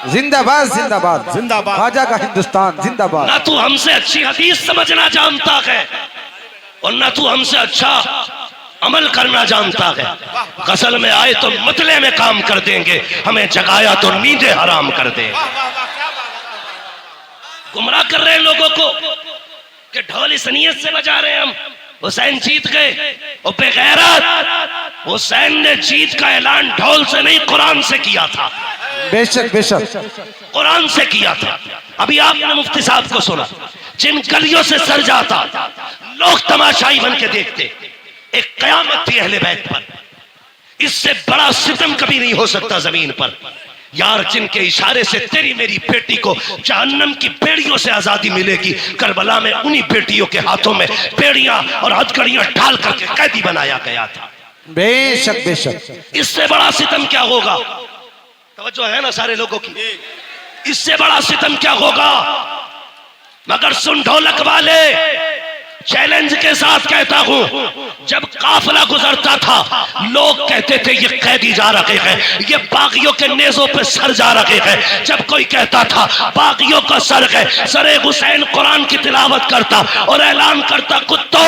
जिंदाबाद जिंदाबाद जिंदाबाद। ख्वाजा का हिंदुस्तान जिंदाबाद। ना तू हमसे अच्छी हदीस समझना जानता है और ना तू हमसे अच्छा अमल करना जानता है। गजल में आए तो मतले में काम कर देंगे, हमें जगाया तो नींदें हराम कर देंगे। गुमराह कर रहे हैं लोगों को कि ढोल इस नियत से बजा रहे हैं हम हुसैन जीत गए। और बेगैरत, हुसैन ने जीत का ऐलान ढोल से नहीं कुरान से किया था। बेशक बेशक कुरान से किया था। अभी आपने मुफ्ती साहब को सुना, जिन गलियों से सर जाता लोग तमाशाई बन के देखते। एक कयामत थी अहले बैत पर, इससे बड़ा सितम कभी नहीं हो सकता जमीन पर। यार जिनके इशारे से तेरी मेरी बेटी को जहन्नम की बेड़ियों से आजादी मिलेगी, करबला में उन्हीं बेटियों के हाथों में बेड़ियां और हथकड़ियां ढाल करके कैदी बनाया गया था। बेशक बेशक, इससे बड़ा सितम क्या होगा? तवज्जो है ना सारे लोगों की? इससे बड़ा सितम क्या होगा? मगर सुन ढोलक वाले, चैलेंज के साथ कहता हूं, जब काफिला गुजरता था लोग कहते थे ये कैदी जा रहे हैं, ये बागियों के नेजों पे सर जा रहे हैं। जब कोई कहता था बागियों का सर है, सरे हुसैन कुरान की तिलावत करता और ऐलान करता कुत्तों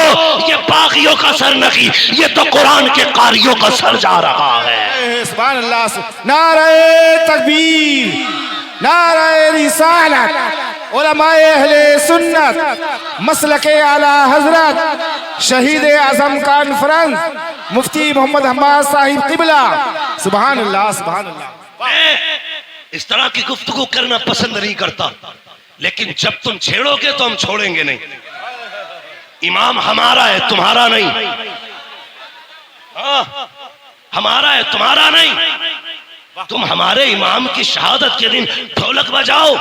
ये बागियों का सर नहीं, ये तो कुरान के कारियों का सर जा रहा है। सुभान अल्लाह। नारे तकबीर, नारे रिसालत, उलमाए अहले सुन्नत, मसलके आला हजरत, शहीद आजम कॉन्फ्रेंस, मुफ्ती मोहम्मद हम्माद साहिब किबला। सुभान अल्लाह सुभान अल्लाह। मैं इस तरह की गुफ्तगू करना पसंद नहीं करता, लेकिन जब तुम छेड़ोगे तो हम छोड़ेंगे नहीं। इमाम हमारा है, तुम्हारा नहीं। हाँ, हमारा है, तुम्हारा नहीं। तुम हमारे इमाम की शहादत के दिन ढोलक बजाओ।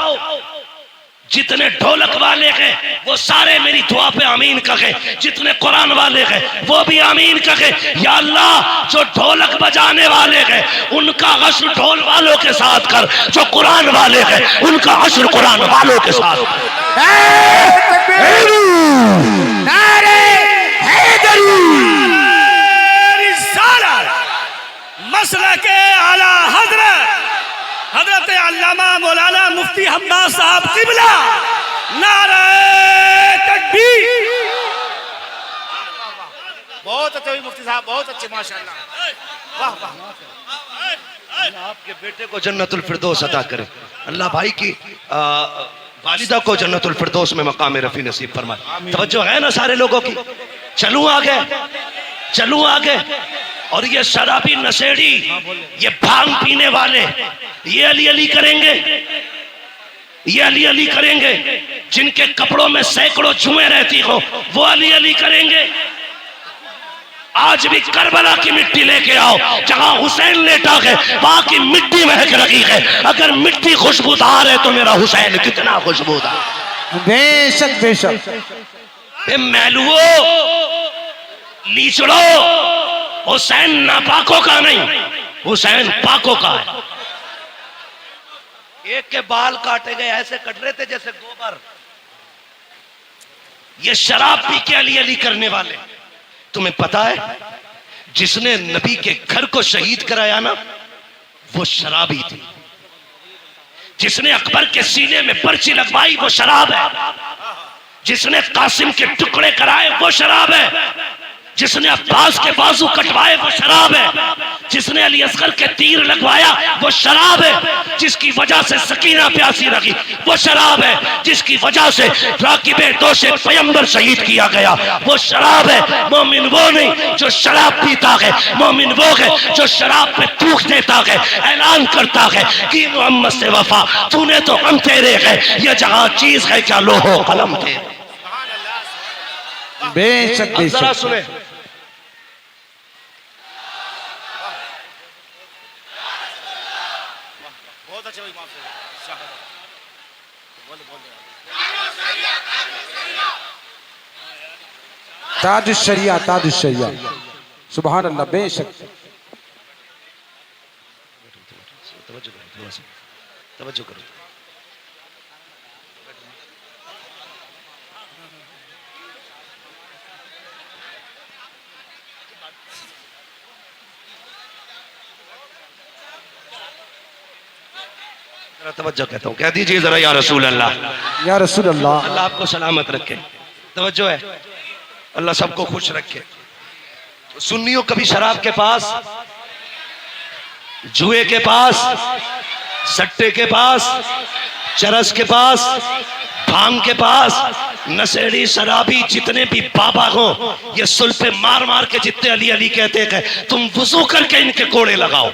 जितने ढोलक वाले हैं वो सारे मेरी दुआ पे आमीन कहे, जितने कुरान वाले हैं वो भी आमीन कहे। या अल्लाह, जो ढोलक बजाने वाले हैं उनका हश्र ढोल वालों के साथ कर, जो कुरान वाले हैं उनका हश्र कुरान वालों के साथ मसलके आला हजरत अल्लामा मौलाना मुफ्ती हम्माद साहब किबला। नारे तकबीर। बहुत अच्छे हुई मुफ्ती साहब, बहुत अच्छे माशाअल्लाह। वाह वाह। आपके बेटे को जन्नतुल फिरदौस अता करे। अल्लाह भाई की वालिदा को जन्नतुल फिरदौस में मकाम रफी नसीब फरमाए। तवज्जो है ना सारे लोगों की? चलूं आगे, चलूं आगे। और ये शराबी नशेड़ी, ये भांग पीने वाले, ये अली अली करेंगे, ये अली अली करेंगे। जिनके कपड़ों में सैकड़ों जुएं रहती हो वो अली अली करेंगे। आज भी करबला की मिट्टी लेके आओ, जहां हुसैन लेटा है वहां की मिट्टी महक रही है। अगर मिट्टी खुशबूदार है तो मेरा हुसैन कितना खुशबूदार। बेशक बेशक। महलुओ, लीचड़ो, हुसैन नापाकों का नहीं, हुसैन पाकों का है। एक के बाल काटे गए, ऐसे कट रहे थे जैसे गोबर। ये शराब पी के अली अली करने वाले। तुम्हें पता है जिसने नबी के घर को शहीद कराया ना, वो शराबी थी। जिसने अकबर के सीने में पर्ची लगवाई वो शराब है। जिसने कासिम के टुकड़े कराए वो शराब है। जिसने अब्बास के बाजू कटवाए वो शराब है। जिसने अली असगर के तीर लगवाया वो शराब है। जिसकी वजह से सकीना प्यासी रही वो शराब है। जिसकी वजह से राकिबे दोषे पैगंबर शहीद किया गया वो शराब है। मोमिन वो नहीं जो शराब पीता है, मोमिन वो है जो शराब पे थूक देता है, ऐलान करता है कि मोहम्मद से वफा, तूने तो हम तेरे है, ये जहां चीज है क्या लोहो कलम तेरे। बेशक जरा बेशक। सुने, बहुत अच्छे भाई, माफ कीजिए। बोल बोल ताजुश शरिया, ताजुश शरिया, सुभान अल्लाह। बेशक तवज्जो करो। तवज्जो कहता हूँ, कह दीजिए जरा या रसूल अल्लाह। या रसूल अल्लाह। अल्लाह आपको सलामत रखे। तवज्जो है, अल्लाह सबको खुश रखे। सुन्नियों कभी शराब के पास, जुए के पास, सट्टे के पास, चरस के पास, भांग के पास, नशेड़ी शराबी जितने भी बाबा हो, ये सुल पे मार मार के जितने अली अली कहते हैं, तुम वुजू करके इनके कोड़े लगाओ,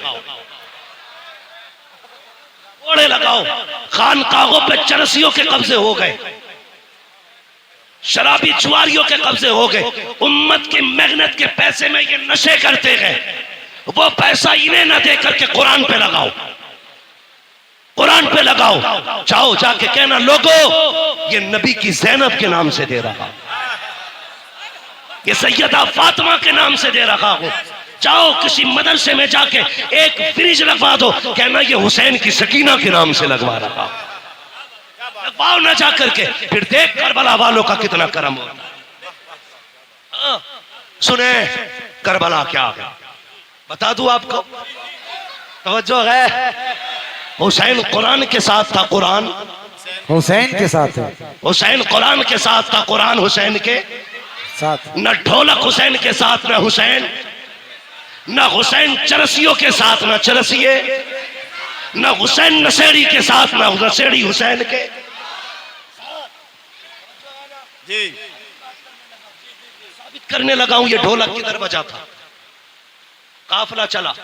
कोड़े लगाओ। खानकाहों पे चरसियों के कब्जे हो गए, शराबी जुआरियों के कब्जे हो गए। उम्मत की मेहनत के पैसे में ये नशे करते गए, वो पैसा इन्हें ना दे करके कुरान पे लगाओ, कुरान पे लगाओ। जाओ जाके कहना, लोगो ये नबी की ज़ैनब के नाम से दे रहा, ये सैयदा फातिमा के नाम से दे रहा हो। जाओ किसी मदरसे में जाके एक फ्रिज लगवा दो, कहना ये हुसैन की सकीना के नाम से लगवा रहा। लगवाओ ना जा करके, फिर देख करबला वालों का कितना करम होता। हाँ, सुने करबला क्या है बता दूं आपको, तवज्जो है। हुसैन कुरान के साथ था, कुरान हुसैन के साथ है, हुसैन कुरान के साथ था, कुरान हुसैन के साथ। न ढोलक हुसैन के साथ न हुसैन, न हुसैन चरसियों के साथ न चरसिए, न हुसैन नशेड़ी के साथ न नशेड़ी हुसैन के। जी साबित करने लगा हूं ये ढोलक किधर बजा था। काफिला चला,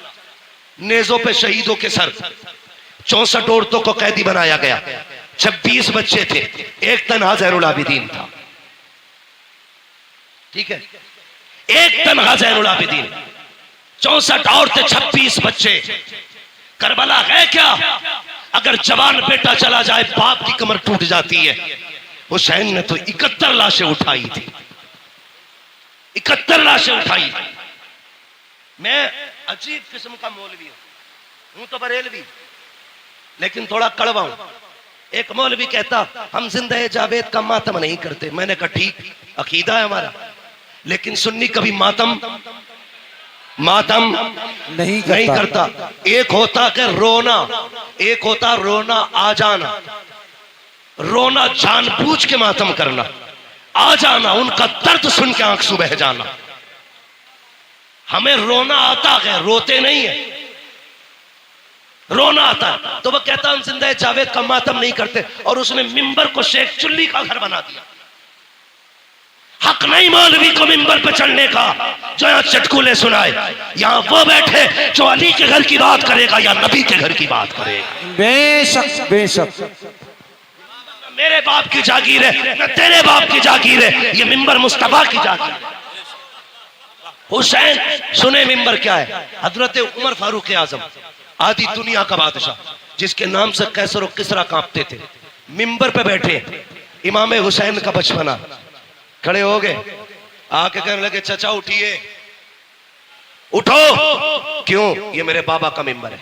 नेजों पे शहीदों के सर, 64 औरतों को कैदी बनाया गया, 26 बच्चे थे, एक तन्हा ज़ैनुल आबिदीन था। ठीक है, एक तन्हा ज़ैनुल आबिदीन, 64 औरतें, 26 बच्चे। करबला है क्या? अगर जवान बेटा चला जाए बाप की कमर टूट जाती है। हुसैन ने तो 71 लाशें उठाई थी, 71 लाशें उठाई थी। मैं अजीब किस्म का मौलवी हूं तो बरेलवी, लेकिन थोड़ा कड़वा हूं। एक मौलवी कहता हम जिंदा जावेद का मातम नहीं करते। मैंने कहा ठीक, अकीदा है हमारा, लेकिन सुन्नी कभी मातम नहीं करता। एक होता कि रोना, एक होता रोना आ जाना। रोना जानबूझ के मातम करना, आ जाना उनका दर्द सुन के आंख बह जाना। हमें रोना आता है, रोते नहीं है, रोना आता है। तो वह कहता हम जिंदा जावेद का मातम नहीं करते, और उसने मिंबर को शेख चुल्ली का घर बना दिया। हक नहीं मौलवी को मिंबर पर चढ़ने का जो यहाँ चटकुले सुनाए। यहाँ वो बैठे जो अली के घर की बात करेगा या नबी के घर की बात करेगा। बेशक बेशक। मेरे बाप की जागीर है न तेरे बाप की जागीर है, ये मिंबर मुस्तफा की जागीर है। हुसैन सुने मिंबर क्या है? हजरत उमर फारूक आजम, आधी दुनिया का बादशाह, जिसके नाम से कैसर और किसरा कांपते थे, मिंबर पे बैठे। इमाम हुसैन का बचपना, खड़े हो गए, आके कहने लगे चचा उठिए, उठो। क्यों? ये मेरे बाबा का मिंबर है,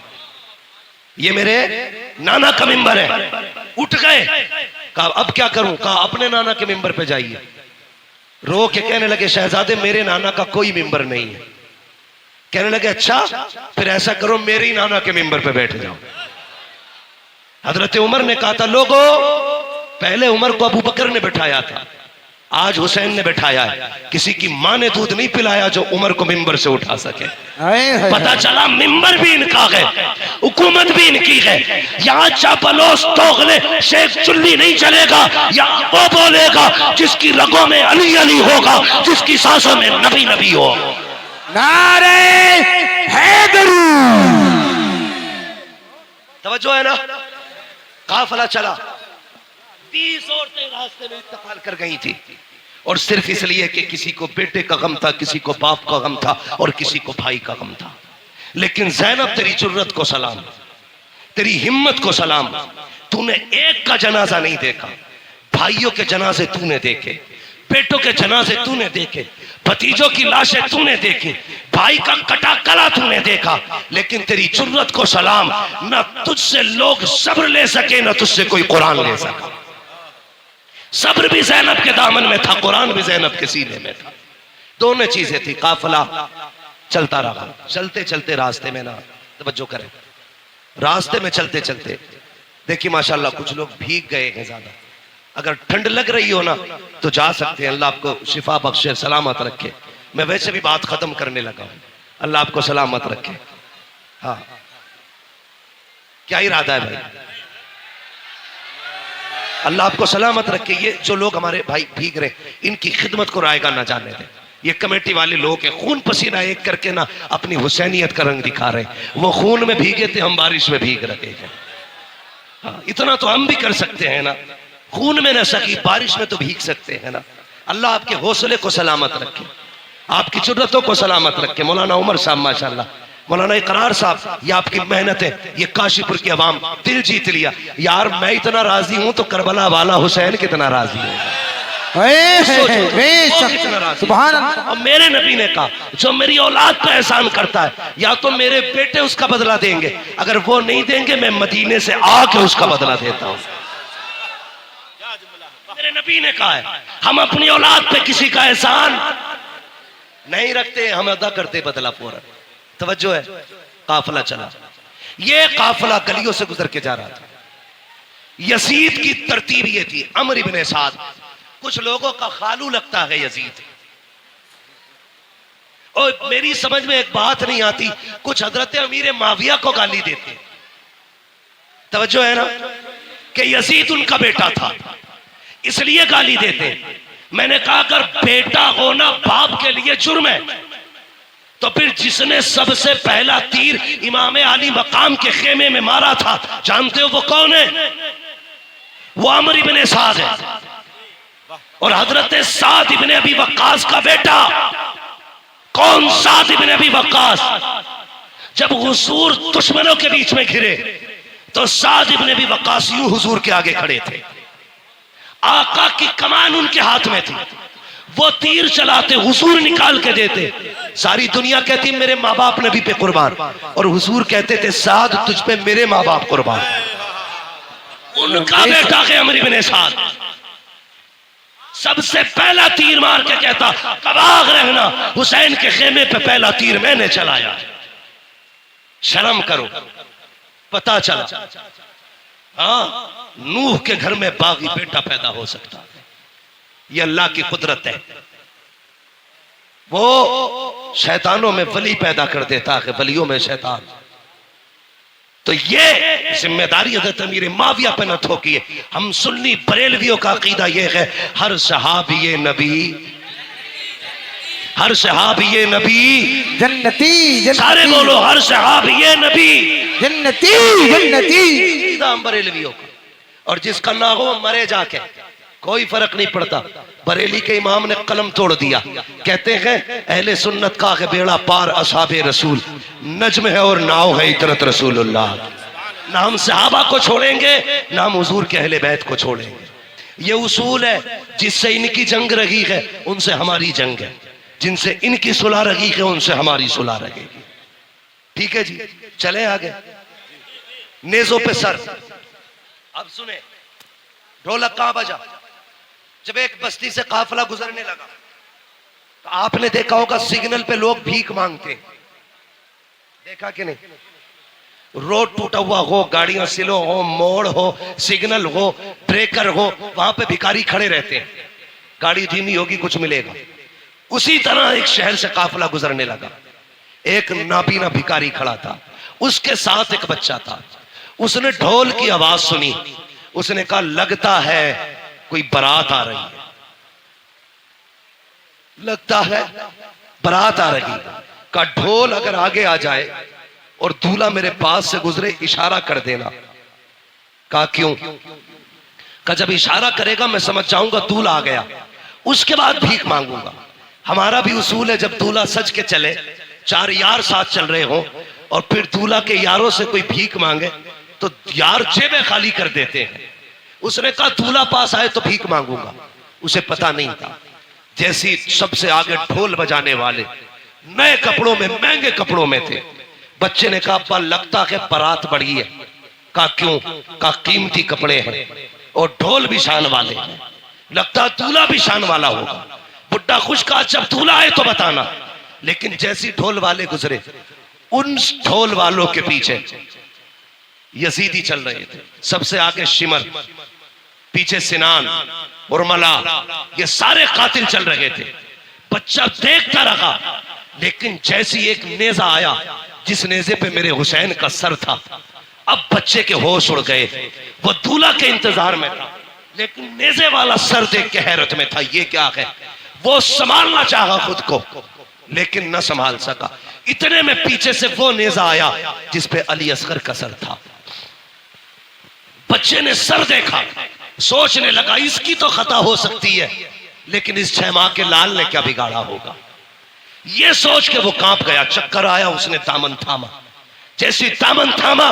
ये मेरे नाना का मिंबर है। उठ गए, कहा अब क्या करूं? कहा अपने नाना के मिंबर पे जाइए। रो के कहने लगे शहजादे मेरे नाना का कोई मिंबर नहीं है। कहने लगे अच्छा, फिर ऐसा करो मेरे ही नाना के मिंबर पे बैठ जाओ। हजरत उमर ने कहा था लोगों, पहले उमर को अबू बकर ने बिठाया था, आज हुसैन ने बिठाया है। किसी की मां ने दूध नहीं पिलाया जो उमर को मिंबर से उठा सके। पता चला मिंबर भी इनका है, हुकूमत भी इनकी है। यहाँ चापलोस तोगले शेख चुल्ली नहीं चलेगा। यहाँ वो बोलेगा जिसकी रगों में अली अली होगा, जिसकी सांसों में नबी नबी हो। नारे हैदरी। तवज्जो है ना? काफिला चला, 20 औरतें रास्ते में इंतकाल कर गई थी, और सिर्फ इसलिए कि किसी को बेटे का गम था, किसी को बाप का गम था, और किसी को भाई का गम था। लेकिन ज़ैनब तेरी जुर्रत को सलाम, तेरी हिम्मत को सलाम। तूने एक का जनाजा नहीं देखा, भाइयों के जनाजे तूने देखे, बेटों के जनाजे तूने देखे, भतीजों की लाशें तूने देखी, भाई का कटा गला तूने देखा। लेकिन तेरी जुर्रत को सलाम, ना तुझसे लोग सब्र ले सके, ना तुझसे कोई कुरान ले सका। सब्र भी ज़ैनब के दामन में था, कुरान भी ज़ैनब के सीने में था। दोनों चीजें थी। काफिला चलता रहा, चलते चलते रास्ते में ना, तवज्जो करें, रास्ते में चलते चलते देखिए माशाल्लाह कुछ लोग भीग गए हैं ज्यादा। अगर ठंड लग रही हो ना तो जा सकते हैं, अल्लाह आपको शिफा बख्शे, सलामत रखे। मैं वैसे भी बात खत्म करने लगा हूं, अल्लाह आपको सलामत रखे। हाँ, क्या इरादा है भाई? अल्लाह आपको सलामत रखे। ये जो लोग हमारे भाई भीग रहे, इनकी खिदमत को रायगा ना जाने दें। ये कमेटी वाले लोग हैं, खून पसीना एक करके ना अपनी हुसैनियत का रंग दिखा रहे। वो खून में भीगे थे, हम बारिश में भीग रहे हैं। हाँ, इतना तो हम भी कर सकते हैं ना, खून में न सकी बारिश में तो भीग सकते हैं ना। अल्लाह आपके हौसले को सलामत रखे, आपकी जुर्रतों को सलामत रखे। मौलाना उमर साहब माशाल्लाह, मौलाना इकरार साहब, ये आपकी मेहनत है, ये काशीपुर की आवाम दिल जीत लिया। यार मैं इतना राजी हूं तो करबला वाला हुसैन कितना राजी है। सुभान अल्लाह। और मेरे नबी ने कहा जो मेरी औलाद पर एहसान करता है, या तो मेरे बेटे उसका बदला देंगे, अगर वो नहीं देंगे मैं मदीने से आके उसका बदला देता हूं। मेरे नबी ने कहा है हम अपनी औलाद पे किसी का एहसान नहीं रखते, हम अदा करते बदला पूरा। तवज्जो है? काफिला चला, ये काफिला गलियों से गुजर के जा रहा था। यजीद की तरतीब ये थी, अमर इब्ने साद, कुछ लोगों का खालू लगता है यजीद। और मेरी समझ में एक बात नहीं आती, कुछ हजरत अमीर माविया को गाली देते। तवज्जो है ना कि यजीद उनका बेटा था इसलिए गाली देते। मैंने कहा अगर बेटा होना बाप के लिए जुर्म है तो फिर जिसने सबसे पहला तीर इमाम अली मकाम के खेमे में मारा था, जानते हो वो कौन है? वो अमर इब्ने साद है, और हजरत साद इब्ने अबी वक्कास का बेटा। कौन? साद इब्ने अबी वक्कास। जब हुजूर दुश्मनों के बीच में घिरे तो साद इब्ने अबी वक्कास यूं हुजूर के आगे खड़े थे, आका की कमान उनके हाथ में थी, वो तीर चलाते, हुजूर निकाल के देते। सारी दुनिया कहती मेरे माँ बाप नबी पे कुर्बान, और हुजूर कहते थे साद तुझ पे मेरे माँ बाप कुर्बान। उनका बेटा है अमर इब्ने साद, सबसे पहला तीर मार के कहता कबाग रहना, हुसैन के खेमे पे पहला तीर मैंने चलाया। शर्म करो। पता चला हाँ, नूह के घर में बागी बेटा पैदा हो सकता है, ये अल्लाह की कुदरत है। वो शैतानों में वली पैदा कर देता है, वलियों में शैतान। तो ये जिम्मेदारी हज़रत अमीर माविया पे न थोकिए। हम सुन्नी बरेलवियों का अकीदा ये है हर सहाबी नबी, हर सहाबी नबी जन्नती, सारे बोलो हर सहाबी नबी जन्नती जन्नती। बरेलवियों का, और जिसका ना हो मरे जाके, कोई फर्क नहीं पड़ता। बरेली के इमाम ने कलम तोड़ दिया, कहते हैं अहले सुन्नत का है बेड़ा पार असहाबे रसूल, नज्म है और नाव है इतरत रसूलुल्लाह। ना हम सहाबा को छोड़ेंगे ना हम हुजूर के अहले बैत को छोड़ेंगे। ये उसूल है, जिससे इनकी जंग रही है उनसे हमारी जंग है, जिनसे इनकी सुलह रही है उनसे हमारी सुलह रहेगी। ठीक है जी, चले आगे। नेजों पे सर। अब सुने, ढोलक कहां बजा? जब एक बस्ती से काफिला गुजरने लगा तो आपने देखा होगा सिग्नल पे लोग भीख मांगते, देखा कि नहीं? रोड टूटा हुआ हो, गाड़ियां स्लो हो, मोड़ हो, सिग्नल हो, ब्रेकर हो, वहां पे भिखारी खड़े रहते हैं, गाड़ी धीमी होगी कुछ मिलेगा। उसी तरह एक शहर से काफिला गुजरने लगा, एक नाबीना भिखारी खड़ा था, उसके साथ एक बच्चा था। उसने ढोल की आवाज सुनी, उसने कहा लगता है कोई बारात आ रही है, लगता है बारात आ रही है। का ढोल अगर आगे आ जाए और दूल्हा मेरे पास से गुजरे इशारा कर देना। कहा क्यों? का जब इशारा करेगा मैं समझ जाऊंगा दूल्हा आ गया, उसके बाद भीख मांगूंगा। हमारा भी उसूल है जब दूल्हा सज के चले, चार यार साथ चल रहे हो और फिर दूल्हा के यारों से कोई भीख मांगे तो यार जेबें खाली कर देते हैं। उसने कहा दूल्हा पास आए तो भीख मांगूंगा। उसे पता नहीं था, जैसी सबसे आगे ढोल बजाने वाले नए कपड़ों में, महंगे कपड़ों में थे। बच्चे ने कहा अब्बा लगता है बारात बड़ी है। कहा क्यों? कहा कीमती कपड़े हैं और ढोल भी शान वाले हैं, लगता दूल्हा भी शान वाला होगा। बुड्ढा खुश कहा जब दूल्हा आए तो बताना। लेकिन जैसी ढोल वाले गुजरे, उन ढोल वालों के पीछे यजीदी चल रहे थे, सबसे आगे शिमर, पीछे सिनान, उर्मला, ये सारे कातिल चल रहे थे। बच्चा देखता रहा, लेकिन जैसी एक नेजा आया जिस नेजे पे मेरे हुसैन का सर था, अब बच्चे के होश उड़ गए। वो दूल्हा के इंतजार में था, लेकिन नेजे वाला सर देख के हैरत में था, ये क्या है? वो संभालना चाहा खुद को, लेकिन न संभाल सका। इतने में पीछे से वो नेजा आया जिस पे अली असगर का सर था। बच्चे ने सर देखा, सोचने लगा इसकी तो खता हो सकती है, लेकिन इस 6 माह के लाल ने क्या बिगाड़ा होगा। ये सोच के वो कांप गया, चक्कर आया, उसने दामन थामा। जैसी दामन थामा,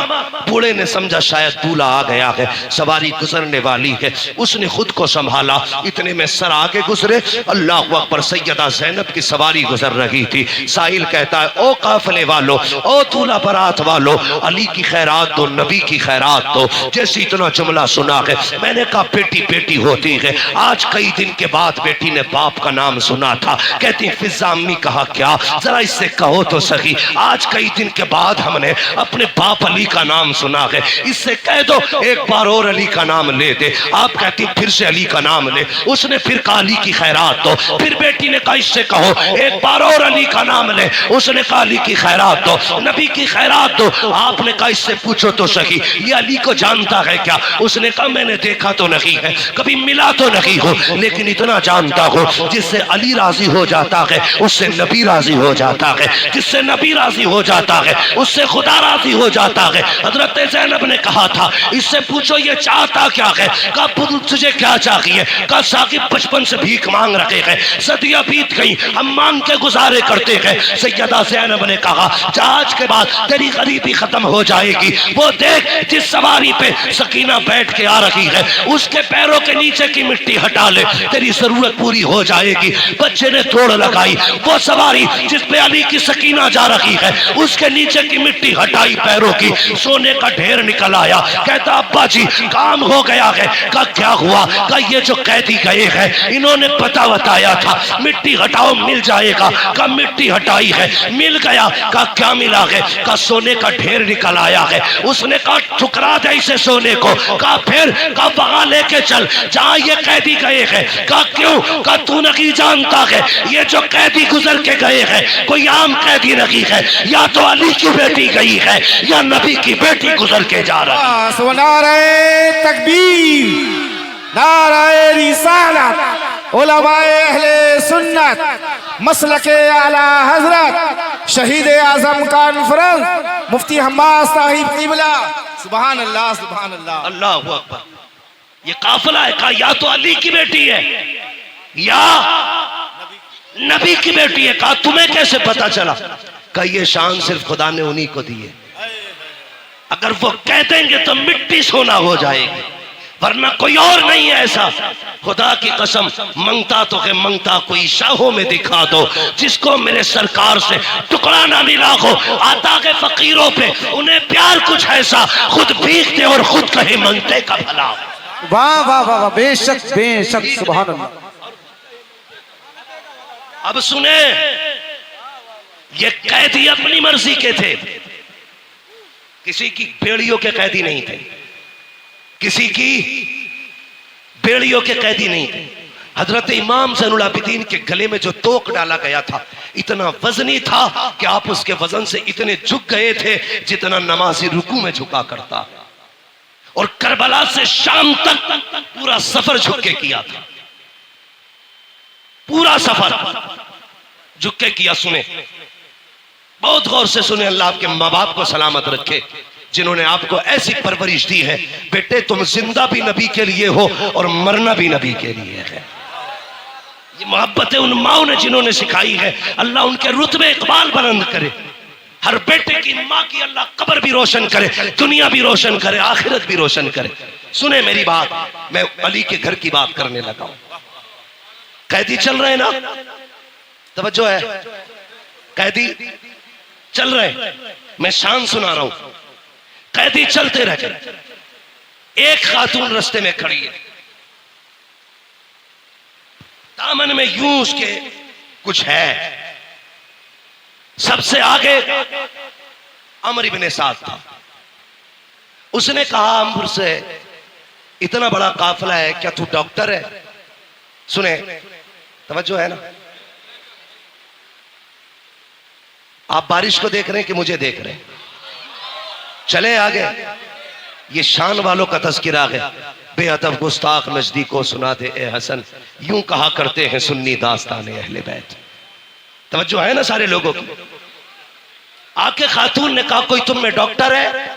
बूढ़े ने समझा शायद दूल्हा आ गया है, सवारी गुजरने वाली है। उसने खुद को संभाला, इतने में सर आगे गुजरे, अल्लाह अकबर, सैयदा ज़ैनब की सवारी गुजर रही थी। साहिल कहता है ओ काफिले वालों, ओ दूल्हा बारात वालों, अली की खैरात दो, नबी की खैरात दो। जैसे इतना जुमला सुना है, मैंने कहा बेटी बेटी होती है। आज कई दिन के बाद बेटी ने बाप का नाम सुना था, कहती फिजा अम्मी कहा क्या, जरा इससे कहो तो सही, आज कई दिन के बाद हमने अपने बाप अली का नाम सुना है, इससे कह दो एक बार और अली का नाम ले दे। आप कहती फिर से अली का नाम ले। उसने फिर कहा अली की खैरात दो। फिर बेटी ने कहा इससे कहो एक बार और अली का नाम ले। उसने कहा अली की खैरात दो, नबी की खैरात दो। आपने कहा इससे पूछो तो सही, ये अली को जानता है क्या? उसने कहा मैंने देखा तो नहीं है, कभी मिला तो नहीं हो, लेकिन इतना जानता हो जिससे अली राजी हो जाता है उससे नबी राजी हो जाता है, जिससे नबी राजी हो जाता है उससे खुदा राजी हो जाता है। हजरत ज़ैनब ने कहा था इससे पूछो ये चाहता क्या है? कहा तुझे क्या चाहिए? कहा साकिब बचपन से भीख मांग रहे हैं, सदियां बीत गई, हम मांग के गुजारे करते हैं। सैयदा ज़ैनब ने कहा आज के बाद तेरी गरीबी खत्म हो जाएगी। वो देख जिस सवारी पे सकीना बैठ के आ रही है, उसके पैरों के नीचे की मिट्टी हटा ले, तेरी जरूरत पूरी हो जाएगी। बच्चे ने तोड़ लगाई, वो सवारी जिस पे अली की सकीना जा रही है, उसके नीचे की मिट्टी हटाई पैरों की, सोने का ढेर निकल आया। कहता अब्बा जी काम हो गया है। कहा क्या हुआ? कहा ये जो कैदी गए हैं इन्होंने पता बताया था मिट्टी हटाओ मिल जाएगा। कहा मिट्टी हटाई है, मिल गया। कहा क्या मिला है? कहा सोने का ढेर निकल आया है। उसने कहा ठुकरा दे इसे सोने को। कहा फिर? कहा वहां लेके चल जहां ये कैदी गए हैं। कहा क्यों? कहा तू नहीं जानता है ये जो कैदी गुजर के गए हैं कोई आम कैदी नहीं है, या तो अली की बेटी गई है या नबी की बेटी गुजर के जा रहा है। नारे तकबीर, नारे रिसालत, उलमाए अहले सुन्नत, मसलके आला हजरत, शहीद आजम कॉन्फ्रेंस, मुफ्ती हम्माद साहिब क़िबला। सुभान अल्लाह, सुभान अल्लाह, अल्लाहु अकबर। ये काफिला है, कहा या तो अली की बेटी है या नबी की बेटी है। कहा तुम्हें कैसे पता चला? कहा ये शान सिर्फ खुदा ने उन्हीं को दी है, अगर वो कह देंगे तो मिट्टी सोना हो जाएगी। वरना कोई और नहीं है ऐसा। खुदा की कसम, मंगता तो के मंगता कोई शाहों में दिखा दो, जिसको मेरे सरकार से टुकड़ा ना मिला हो। आता के फकीरों पे उन्हें प्यार कुछ ऐसा, खुद भीखते और खुद कहे मंगते का भला। वाह वाह वाह वाह, बेशक बेशक, सुभान अल्लाह। अब सुने, ये कैदी अपनी मर्जी के थे, किसी की बेड़ियों के कैदी नहीं थे, किसी की बेड़ियों के कैदी नहीं थे। हजरत इमाम ज़ैनुल आबिदीन के गले में जो तोक डाला गया था इतना वजनी था कि आप उसके वजन से इतने झुक गए थे जितना नमाजी रुकू में झुका करता है। और करबला से शाम तक पूरा सफर झुक के किया था, पूरा सफर झुक के किया। सुने, बहुत गौर से सुने, अल्लाह आपके माँ बाप को सलामत रखे जिन्होंने आपको ऐसी परवरिश दी है। बेटे, तुम जिंदा भी नबी के लिए हो और मरना भी नबी के लिए है। ये मोहब्बतें उन माओ ने जिन्होंने सिखाई है। अल्लाह उनके रुतबे इकबाल बुलंद करे। हर बेटे की माँ की अल्लाह कब्र भी रोशन करे, दुनिया भी रोशन करे, आखिरत भी रोशन करे। सुने मेरी बात, मैं अली के घर की बात करने लगा हूं। कैदी चल रहे ना, तवज्जो है, कैदी चल रहे, मैं शान सुना रहा हूं। कैदी चलते रह गए, एक खातून रास्ते में खड़ी है, दामन में यूं उसके कुछ है। सबसे आगे अमर इब्ने साद था। उसने कहा अमर से, इतना बड़ा काफिला है, क्या तू डॉक्टर है? सुने, तवज्जो है ना, आप बारिश को देख रहे हैं कि मुझे देख रहे हैं? चले आगे, ये शान वालों का तज़किरा है। बेअदब गुस्ताख नजदीको सुना दे ए हसन, यूं कहा करते हैं सुन्नी दास्ताने अहले बैत। तवज्जो है ना सारे लोगों की? आके खातून ने कहा, कोई तुम में डॉक्टर है?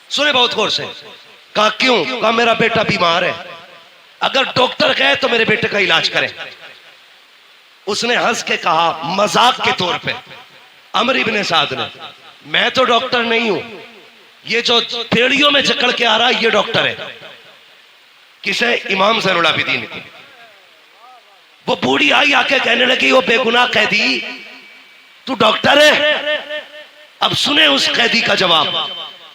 सुने बहुत गौर से, कहा क्यों? कहा मेरा बेटा बीमार है, अगर डॉक्टर गए तो मेरे बेटे का इलाज करें। उसने हंस के कहा मजाक के तौर पे, अमर इब्ने साद ने, मैं तो डॉक्टर नहीं हूं, ये जो पेड़ियों में जकड़ के आ रहा है ये डॉक्टर है। किसे? इमाम ज़ैनुल आबिदीन को। वो बूढ़ी आई आके कहने लगी, वो बेगुनाह कैदी, तू डॉक्टर है? अब सुने उस कैदी का जवाब,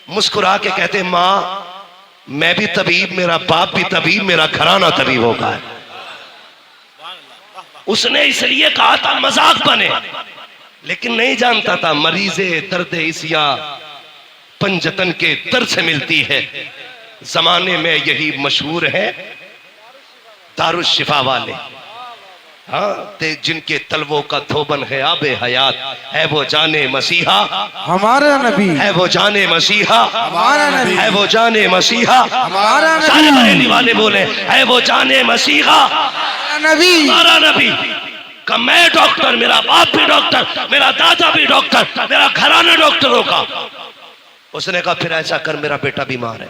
मुस्कुरा के कहते, मां मैं भी तबीब, मेरा बाप भी तबीब, मेरा घराना तबीब होगा। उसने इसलिए कहा था मजाक बने, लेकिन नहीं जानता था मरीज़े दर्द इसिया पंजतन के दर्द से मिलती है। जमाने में यही मशहूर है दारुश शिफा वाले, हाँ, ते जिनके तलवों का धोबन है आबे हयात, है वो जाने मसीहा हमारा नबी, है वो जाने मसीहा हमारा नबी, है वो जाने मसीहा हमारा सारे नबी, बरेली वाले बोले, है वो जाने मसीहा नबी, हमारा नबी। का मैं डॉक्टर, मेरा बाप भी डॉक्टर, मेरा दादा भी डॉक्टर, मेरा घराना डॉक्टरों का। उसने कहा फिर ऐसा कर, मेरा बेटा बीमार है,